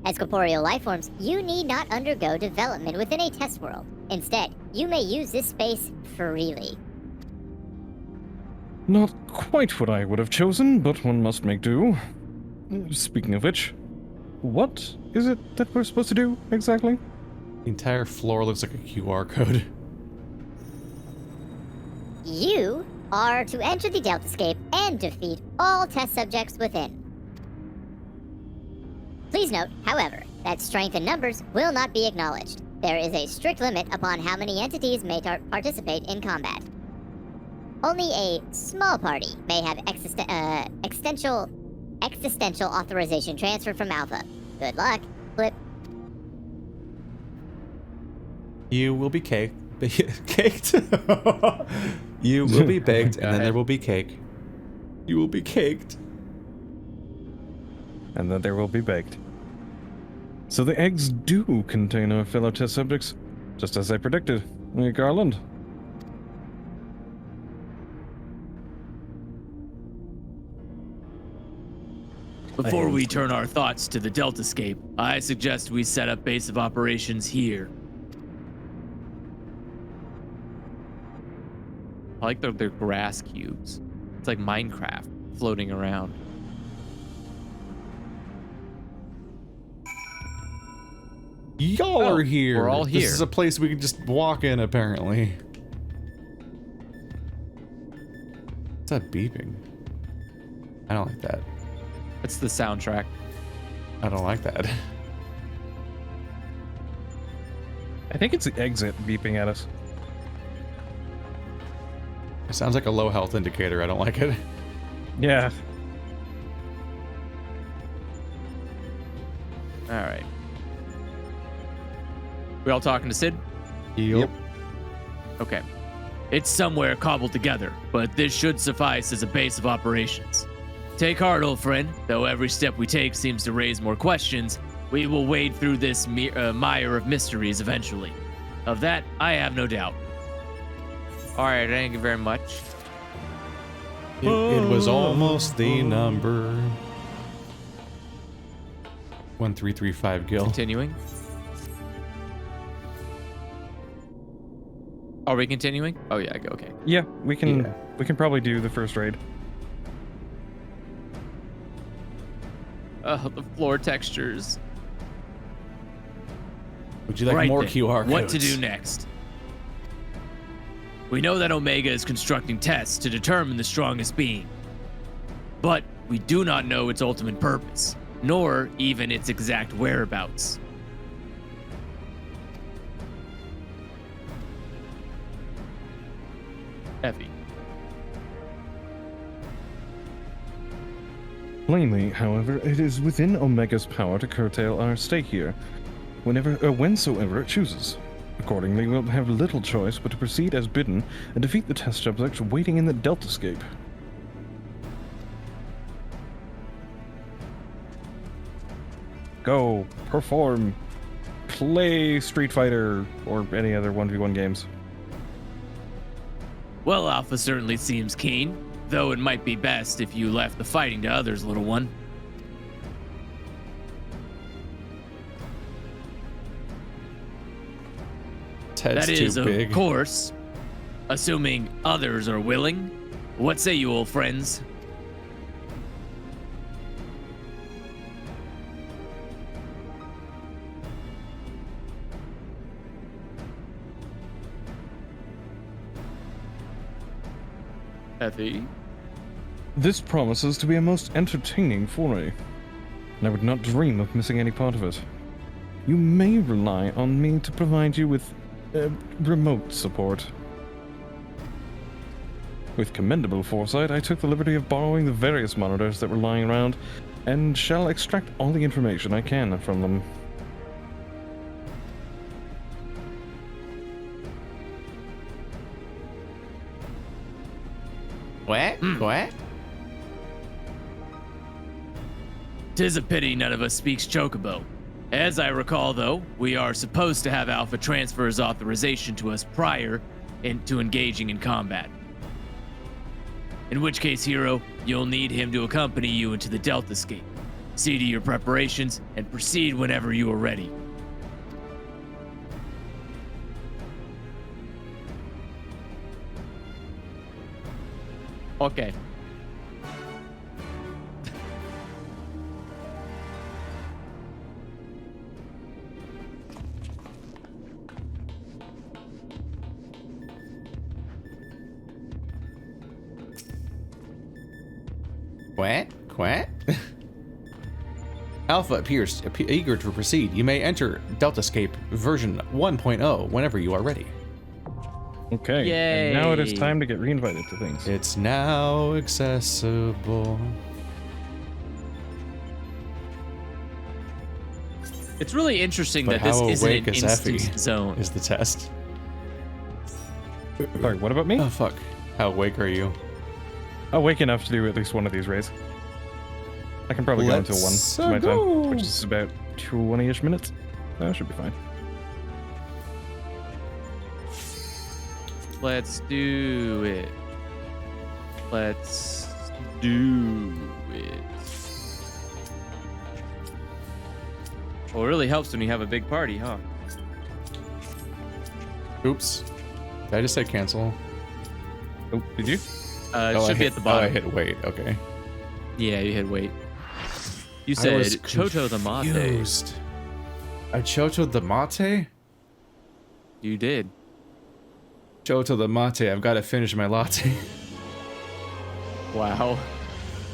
S8: As corporeal lifeforms, you need not undergo development within a test world. Instead, you may use this space freely.
S4: Not quite what I would have chosen, but one must make do. Speaking of which, what is it that we're supposed to do, exactly?
S1: The entire floor looks like a QR code.
S8: You are to enter the Deltascape and defeat all test subjects within. Please note, however, that strength and numbers will not be acknowledged. There is a strict limit upon how many entities may participate in combat. Only a small party may have existential authorization transferred from Alpha. Good luck, Flip.
S1: You will be caked. Caked? You will be baked, and then there will be cake. You will be caked.
S4: And then there will be baked. So the eggs do contain our fellow test subjects, just as I predicted. Garland.
S2: Before we turn our thoughts to the Deltascape, I suggest we set up base of operations here. I like they're grass cubes. It's like Minecraft floating around.
S1: Y'all are here.
S2: We're all here.
S1: This is a place we can just walk in, apparently. What's that beeping? I don't like that.
S2: It's the soundtrack.
S1: I don't like that.
S7: I think it's the exit beeping at us.
S1: It sounds like a low health indicator. I don't like it.
S7: Yeah.
S2: All right. We all talking to Sid?
S1: Yep.
S2: Okay. It's somewhere cobbled together, but this should suffice as a base of operations. Take heart, old friend. Though every step we take seems to raise more questions, we will wade through this mire of mysteries eventually. Of that, I have no doubt. All right, thank you very much.
S1: It was almost the number 1335 Gil.
S2: Continuing. Are we continuing? Oh yeah, okay.
S7: Yeah, we can probably do the first raid.
S2: The floor textures.
S1: Would you like
S2: Right
S1: more
S2: then,
S1: QR codes?
S2: What to do next? We know that Omega is constructing tests to determine the strongest being. But we do not know its ultimate purpose, nor even its exact whereabouts. Effie.
S4: Plainly, however, it is within Omega's power to curtail our stay here, whensoever it chooses. Accordingly, we'll have little choice but to proceed as bidden and defeat the test subjects waiting in the Deltascape.
S7: Go, perform, play Street Fighter or any other 1v1 games.
S2: Well, Alpha certainly seems keen, though it might be best if you left the fighting to others, little one.
S1: head's
S2: That is,
S1: too big.
S2: of course, assuming others are willing. What say you, old friends? Effie?
S4: This promises to be a most entertaining foray, and I would not dream of missing any part of it. You may rely on me to provide you with remote support. With commendable foresight, I took the liberty of borrowing the various monitors that were lying around, and shall extract all the information I can from them.
S3: What? What?
S2: 'Tis a pity none of us speaks Chocobo. As I recall, though, we are supposed to have Alpha transfer his authorization to us prior to engaging in combat. In which case, Hero, you'll need him to accompany you into the Deltascape. See to your preparations and proceed whenever you are ready. Okay.
S3: What? Alpha appears eager to proceed. You may enter Deltascape version 1.0 whenever you are ready.
S4: Okay,
S2: Yay.
S4: and now it is time to get reinvited to things.
S1: It's now accessible.
S2: It's really interesting
S1: But
S2: that this
S1: how
S2: isn't an
S1: awake is Effie?
S2: instant zone.
S1: Is the test.
S4: Sorry, what about me?
S1: Oh fuck. How awake are you?
S4: Awake enough to do at least one of these raids. I can probably go until
S1: Let's,
S4: one my
S1: go.
S4: time, which is about 20-ish minutes. That should be fine.
S2: Let's do it. Let's do it. Well, it really helps when you have a big party, huh?
S1: Oops. Did I just say cancel?
S4: Oh, did you?
S2: It
S1: I
S2: should be
S1: hit,
S2: at the bottom.
S1: Oh, I hit wait. Okay.
S2: Yeah, you hit wait. You
S1: I
S2: said
S1: was
S2: Choto the Mate.
S1: confused. I Choto the mate?
S2: You did.
S1: Choto the mate. I've got to finish my latte.
S2: Wow.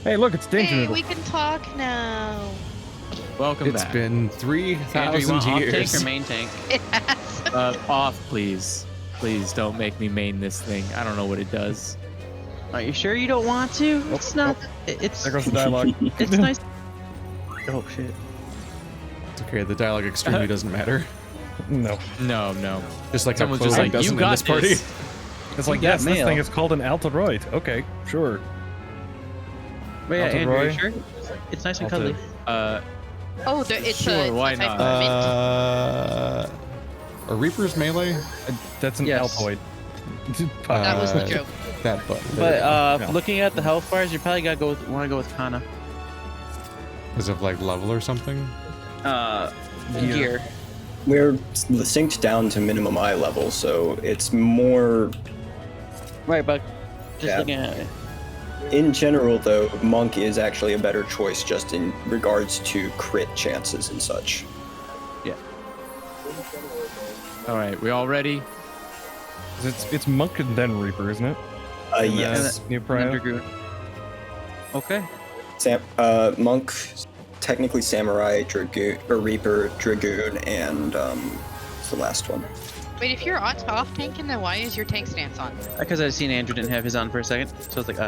S4: Hey, look, it's Danger
S9: Hey,
S4: Noodle.
S9: we can talk now.
S2: Welcome
S1: It's
S2: back.
S1: been
S10: Andrew, you
S1: 3,000
S10: want off tank
S1: years.
S10: or main tank?
S9: Yes.
S2: Off, please. Please don't make me main this thing. I don't know what it does.
S10: Are you sure you don't want to? It's not. It's.
S4: There goes the dialogue.
S10: It's nice. Oh shit.
S1: It's okay. The dialogue extremely doesn't matter.
S4: No.
S2: No.
S1: Just like
S2: Someone's
S1: how
S2: just
S1: clothing
S2: like,
S1: doesn't
S2: you
S1: in
S2: got
S1: this party.
S2: this.
S4: It's like,
S10: You got
S4: yes, this
S10: mail.
S4: thing is called an Altadroid. Okay, sure.
S10: But yeah,
S4: Alta
S10: Andrew,
S4: Roy?
S10: you sure? It's nice and
S4: Alta.
S10: cuddly.
S9: Oh, it's
S2: Sure,
S9: a
S2: why
S9: type
S2: not?
S9: of mint.
S1: Are Reapers melee?
S4: That's an
S10: Yes.
S4: Altoid.
S9: That was the joke.
S1: That button.
S10: But
S4: Yeah.
S10: looking at the health bars, you probably gotta want to go with Kana.
S1: Because of like level or something?
S10: Gear.
S5: We're synced down to minimum eye level, so it's more.
S10: Right, but just
S5: Yeah.
S10: looking at it.
S5: In general, though, Monk is actually a better choice just in regards to crit chances and such.
S2: All right, we all ready?
S4: It's Monk and then Reaper, isn't it?
S5: Yes.
S4: New
S10: And
S4: Prio.
S10: Dragoon. Okay.
S5: Monk, technically Samurai, Dragoon, or Reaper, Dragoon, and what's the last one?
S9: Wait, if you're off tanking, then why is your tank stance on?
S10: Because I've seen Andrew didn't have his on for a second, so it's like,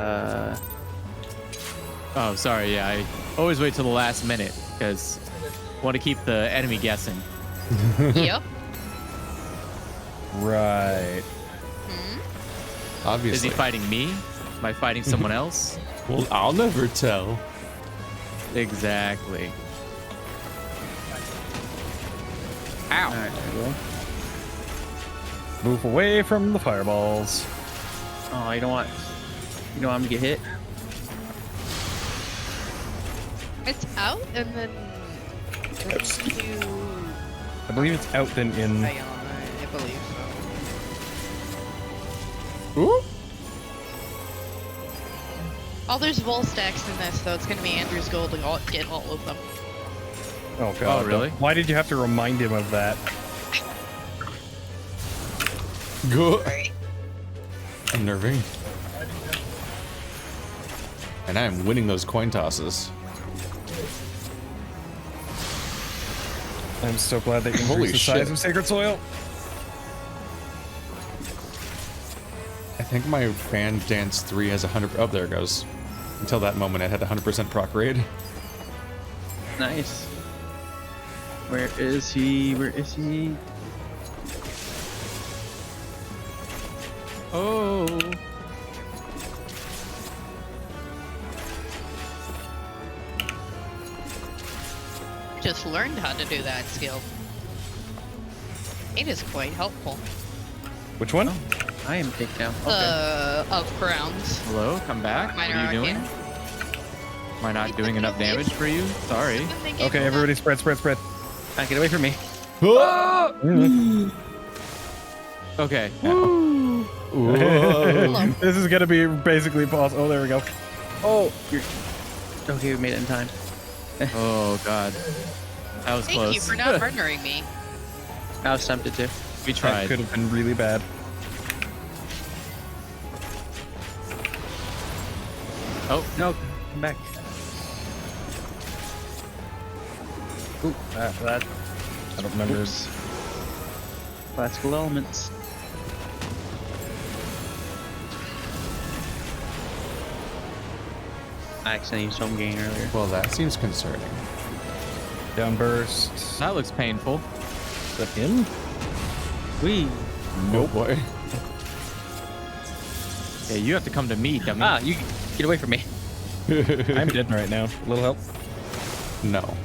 S2: Oh, sorry. Yeah, I always wait till the last minute because want to keep the enemy guessing.
S9: Yep.
S4: Right.
S9: Hmm?
S1: Obviously.
S2: Is he fighting me? Am I fighting someone else?
S1: Well, I'll never tell.
S2: Exactly.
S10: Ow. Alright, there we go.
S4: Move away from the fireballs.
S10: Oh, you don't want him to get hit?
S9: It's out, and then
S5: Yes.
S9: you
S4: I believe it's out then in.
S9: Yawn, I believe so.
S1: Ooh.
S9: Oh, there's vol stacks in this, so it's gonna be Andrew's goal to get all of them.
S7: Oh god.
S2: Oh, really?
S7: Why did you have to remind him of that?
S1: Good. Unnerving. And I'm winning those coin tosses.
S7: I'm so glad they increased
S1: Holy
S7: the
S1: shit.
S7: size of Sacred Soil.
S1: I think my Fan Dance 3 has 100. Oh, there it goes. Until that moment, it had 100% proc raid.
S10: Nice. Where is he? Where is he?
S2: Oh.
S9: Just learned how to do that skill. It is quite helpful.
S7: Which one?
S10: I am takedown. Okay.
S9: Of crowns.
S2: Hello, come back.
S9: Minor
S2: What are you doing?
S9: arcane.
S2: Am I not doing enough damage for you? Sorry.
S7: Okay, everybody spread, spread, spread.
S10: Get away from me.
S2: Okay.
S7: This is gonna be basically possible. Oh, there we go.
S10: Oh, you're... Okay, we made it in time.
S2: Oh god. That was
S9: Thank
S2: close.
S9: you for not murdering me.
S10: I was tempted to.
S2: We
S7: That
S2: tried.
S7: could have been really bad.
S2: Oh,
S10: No, come back.
S7: Ooh, that. I don't remember.
S10: Oops. Classical elements. I accidentally used home gain earlier.
S1: Well, that seems concerning.
S7: Downburst.
S2: that looks painful.
S7: Is that him?
S10: We.
S1: Oh boy.
S2: Yeah, you have to come to me, dummy.
S10: Ah, you get away from me.
S7: I'm dead right now. A little help.
S1: No.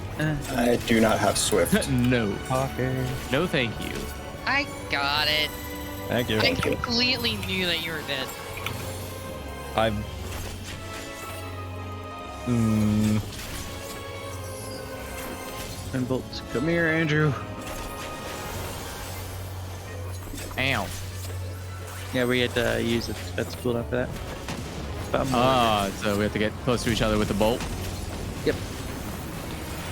S5: I do not have Swift.
S2: No.
S7: Okay.
S2: No, thank you.
S9: I got it.
S7: Thank you.
S9: I completely knew that you were dead.
S7: I'm. Mm.
S10: And bolts. Come here, Andrew.
S2: Ow.
S10: Yeah, we had to use it. That's cool enough for that.
S2: Ah, so we have to get close to each other with the bolt?
S10: Yep.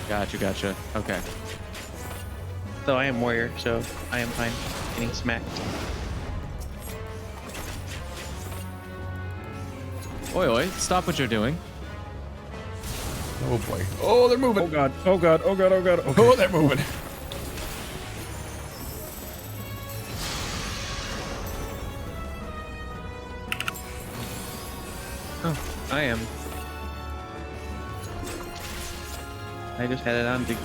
S2: Gotcha, gotcha. Okay.
S10: So I am warrior, so I am fine getting smacked.
S2: Oi, oi, stop what you're doing.
S1: Oh boy. Oh, they're moving.
S7: Oh god. Oh god. Oh god. Oh god. Okay.
S1: Oh, they're moving.
S10: Oh, I am. I just had it on to.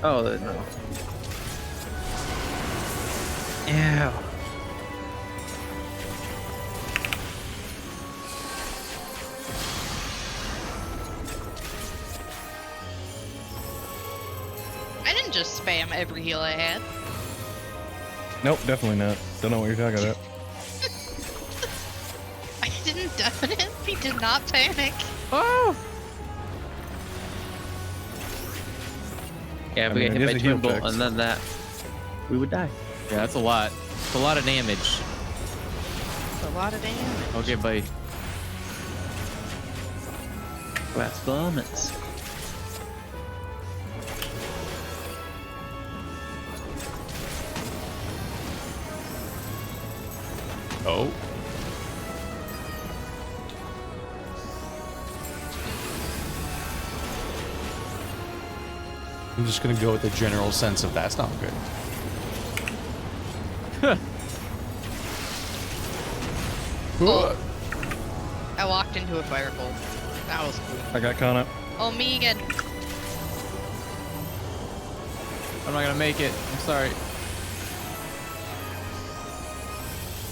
S10: Oh, no. Ew.
S9: I didn't just spam every heal I had.
S7: Nope, definitely not. Don't know what you're talking about.
S9: I didn't definitely did not panic.
S2: Oh!
S10: Yeah, if
S7: I
S10: we
S7: mean,
S10: get
S7: it
S10: hit by
S7: is a
S10: twin
S7: heal
S10: bolt
S7: fix.
S10: and then that, we would die.
S2: Yeah, that's a lot. It's a lot of damage.
S9: It's a lot of damage.
S2: Okay, buddy.
S10: Classical elements.
S1: Oh. I'm just gonna go with the general sense of that's not good.
S9: Oh. I walked into a firebolt. That was cool.
S7: I got caught up.
S9: Oh, me again.
S2: I'm not gonna make it. I'm sorry.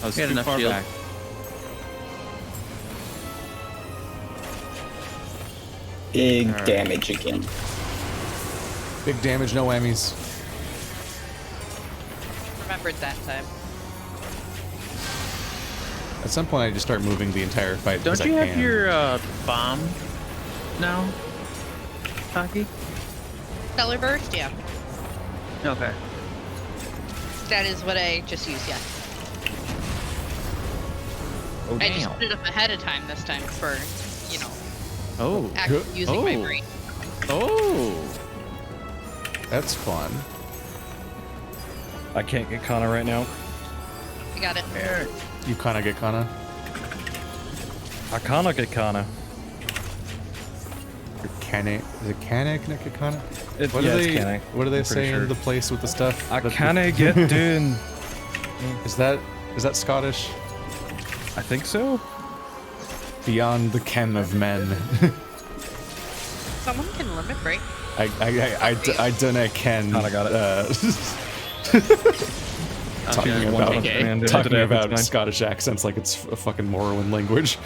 S2: I was
S10: We had
S2: too
S10: enough
S2: far
S10: shield.
S2: back.
S5: Big
S2: Alright.
S5: damage again.
S1: Big damage, no whammies.
S9: Remembered that time.
S1: At some point, I just start moving the entire fight.
S10: Don't
S1: because
S10: you
S1: I
S10: have
S1: can.
S10: your bomb now, Taki?
S9: Stellar burst, yeah.
S10: Okay.
S9: That is what I just used, yeah.
S2: Oh,
S9: I just
S2: damn.
S9: put it up ahead of time this time for, you know,
S2: Oh.
S9: actually using my brain.
S2: Oh.
S1: That's fun.
S7: I can't get Kana right now.
S9: You got it.
S1: You kind of get kind of.
S7: I can't get Kana.
S1: Is it Kanek? What
S7: Yeah,
S1: do
S7: it's
S1: they?
S7: Kanek.
S1: What do they
S7: I'm pretty
S1: say
S7: sure.
S1: in the place with the stuff?
S7: I
S1: that-
S7: can't get in.
S1: Is that Scottish?
S7: I think so.
S1: Beyond the ken of men.
S9: Someone can limit break.
S1: I dunno ken.
S7: Kinda got
S1: Talking
S10: Okay.
S1: about
S2: Okay.
S7: Man,
S1: talking
S7: today,
S1: about
S7: it's fine.
S1: Scottish accents like it's a fucking Morrowind language.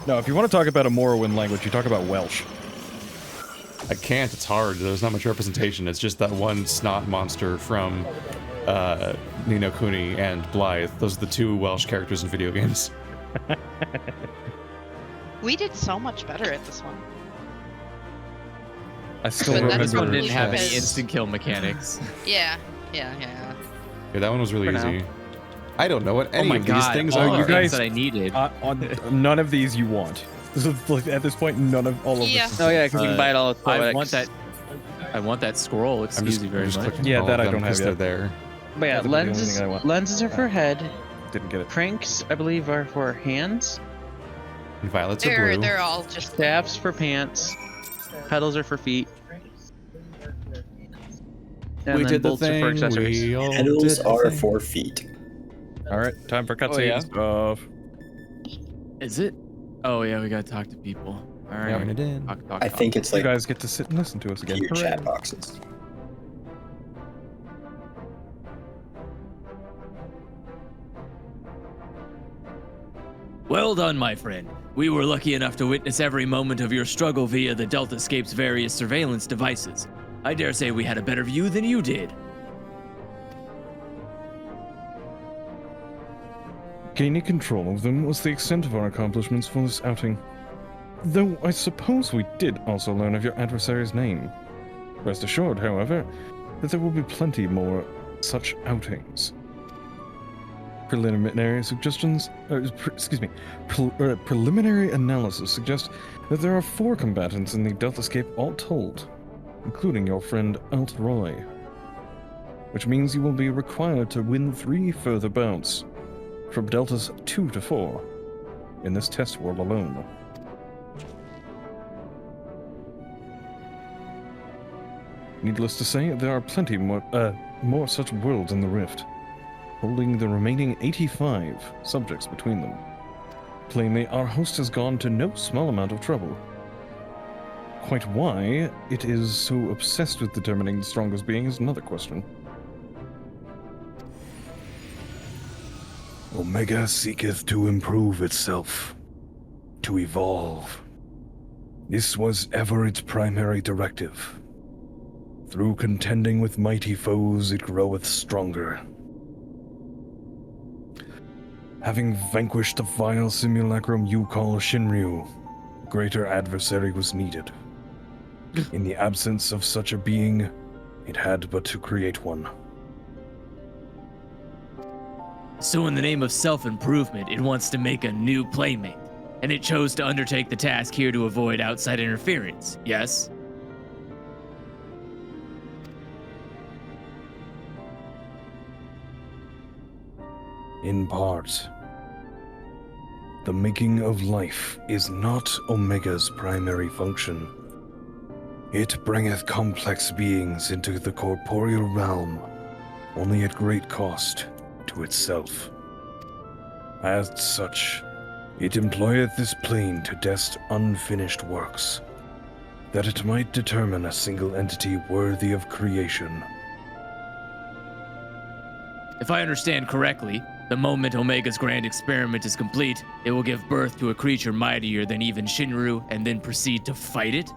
S7: No, if you want to talk about a Morrowind language, you talk about Welsh.
S1: I can't. It's hard. There's not much representation. It's just that one snot monster from Ni no Kuni and Blythe. Those are the two Welsh characters in video games.
S9: We did so much better at this one.
S7: I still
S9: But
S7: remember.
S9: that's
S2: This one didn't have any
S9: because-
S2: instant kill mechanics.
S9: Yeah.
S1: Yeah, that one was really
S10: For now.
S1: easy. I don't know what
S2: Oh
S1: any
S2: my
S1: of these
S2: god,
S1: things
S2: all
S1: are.
S2: the
S1: You
S2: things
S1: guys,
S2: that I needed.
S7: On none of these you want. So, like, at this point, none of all of
S9: Yeah.
S7: this.
S10: Oh yeah, because you can buy it all at
S2: I
S10: Poetics.
S2: want that scroll.
S1: I'm
S2: Excuse
S1: just,
S2: you very
S1: I'm just
S2: much.
S1: clicking
S7: Yeah,
S1: all
S7: that
S1: of
S7: I
S1: them
S7: don't have
S1: 'cause they're
S7: yet.
S1: there.
S10: But yeah,
S7: That's the only
S10: lenses.
S7: thing I want.
S10: Lenses are for head.
S7: Didn't get it.
S10: Cranks, I believe, are for hands.
S1: And violets are blue.
S9: They're all just
S10: Staffs for pants. Pedals are for feet. And
S1: We
S10: then
S1: did the
S10: bolts are for
S1: thing.
S10: accessories.
S1: We all
S5: Pedals
S1: did the
S5: are
S1: thing.
S5: 4 feet.
S7: All right, time for cutscene
S2: yeah?
S7: stuff.
S2: Is it? Oh yeah, we gotta talk to people. All right.
S1: Turn it in.
S2: Talk,
S5: I think it's
S7: You
S5: like
S7: guys get to sit and listen to us again.
S5: few
S7: Hooray.
S5: chat boxes.
S2: Well done, my friend. We were lucky enough to witness every moment of your struggle via the Deltascape's various surveillance devices. I dare say we had a better view than you did.
S4: Gaining control of them was the extent of our accomplishments for this outing. Though I suppose we did also learn of your adversary's name. Rest assured, however, that there will be plenty more such outings. Preliminary suggestions, preliminary analysis suggests that there are 4 combatants in the Deltascape all told, including your friend Alt-Roy. Which means you will be required to win 3 further bouts, from deltas 2 to 4, in this test world alone. Needless to say, there are plenty more such worlds in the Rift, holding the remaining 85 subjects between them. Plainly, our host has gone to no small amount of trouble. Quite why it is so obsessed with determining the strongest being is another question.
S6: Omega seeketh to improve itself, to evolve. This was ever its primary directive. Through contending with mighty foes, it groweth stronger. Having vanquished the vile simulacrum you call Shinryu, a greater adversary was needed. In the absence of such a being, it had but to create one.
S2: So in the name of self-improvement, it wants to make a new playmate, and it chose to undertake the task here to avoid outside interference, yes?
S6: In part. The making of life is not Omega's primary function. It bringeth complex beings into the corporeal realm, only at great cost to itself. As such, it employeth this plane to test unfinished works, that it might determine a single entity worthy of creation.
S2: If I understand correctly, the moment Omega's grand experiment is complete, it will give birth to a creature mightier than even Shinru and then proceed to fight it?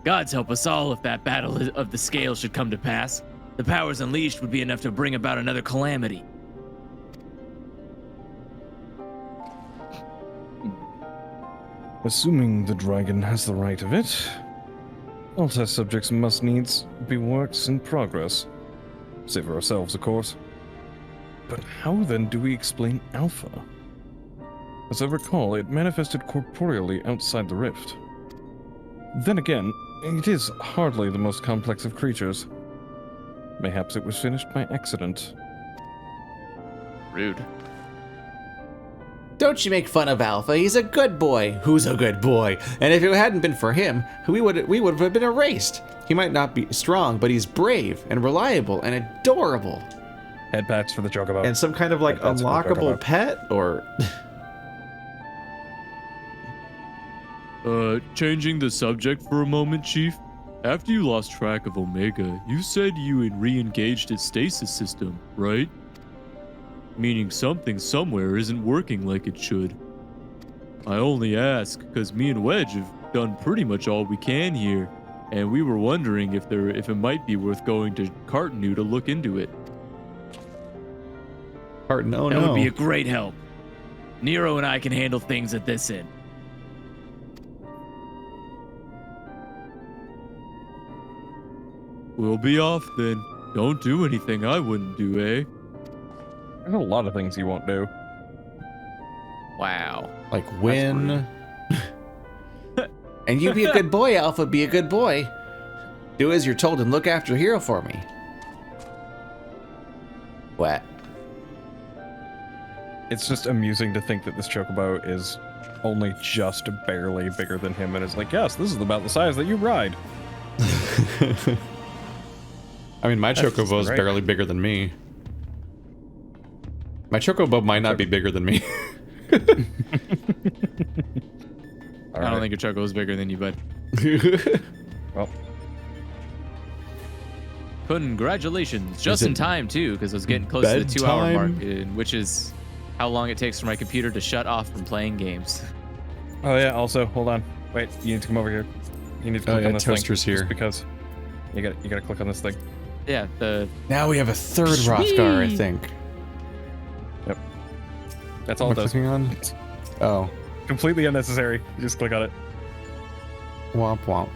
S2: Gods help us all if that battle of the scale should come to pass. The powers unleashed would be enough to bring about another calamity.
S4: Assuming the dragon has the right of it, All test subjects must needs be works in progress. Save for ourselves, of course. But how then do we explain Alpha? As I recall, it manifested corporeally outside the rift. Then again, it is hardly the most complex of creatures. Mayhaps it was finished by accident.
S2: Rude.
S3: Don't you make fun of Alpha. He's a good boy. Who's a good boy? And if it hadn't been for him, we would have been erased. He might not be strong, but he's brave and reliable and adorable.
S7: Head pats for the chocobo.
S1: And some kind of like
S7: That's what we're talking
S1: unlockable
S7: about.
S1: pet, or
S11: Changing the subject for a moment, Chief. After you lost track of Omega, you said you had re-engaged its stasis system, right? Meaning something somewhere isn't working like it should. I only ask because me and Wedge have done pretty much all we can here, and we were wondering if it might be worth going to Cartonu to look into it.
S1: Carton, oh
S2: That
S1: no.
S2: would be a great help. Nero and I can handle things at this end.
S11: We'll be off then. Don't do anything I wouldn't do, eh?
S7: There's a lot of things you won't do.
S2: Wow.
S1: Like win.
S3: And you be a good boy, Alpha. Be a good boy. Do as you're told and look after Hero for me. What?
S7: It's just amusing to think that this chocobo is only just barely bigger than him, and it's like, yes, this is about the size that you ride.
S1: I mean, my
S7: That's just
S1: chocobo is
S7: great.
S1: barely bigger than me. My chocobo might not be bigger than me.
S2: I don't think your choco is bigger than you, bud.
S7: Well,
S2: Congratulations. Just
S1: Is
S2: in
S1: it
S2: time, too, because I was getting close to the 2-hour
S1: bedtime?
S2: mark, which is how long it takes for my computer to shut off from playing games.
S7: oh yeah. Also, hold on. Wait, you need to come over here. You need to click
S1: Oh, yeah,
S7: on this
S1: Toaster's
S7: thing.
S1: here.
S7: Just because you gotta click on this thing.
S2: Yeah, the
S1: Now we have a third Rothgar, I
S2: Sweet.
S1: think.
S7: That's all
S1: What
S7: it
S1: am I
S7: does.
S1: clicking on? Oh.
S7: Completely unnecessary. You just click on it.
S1: Womp womp.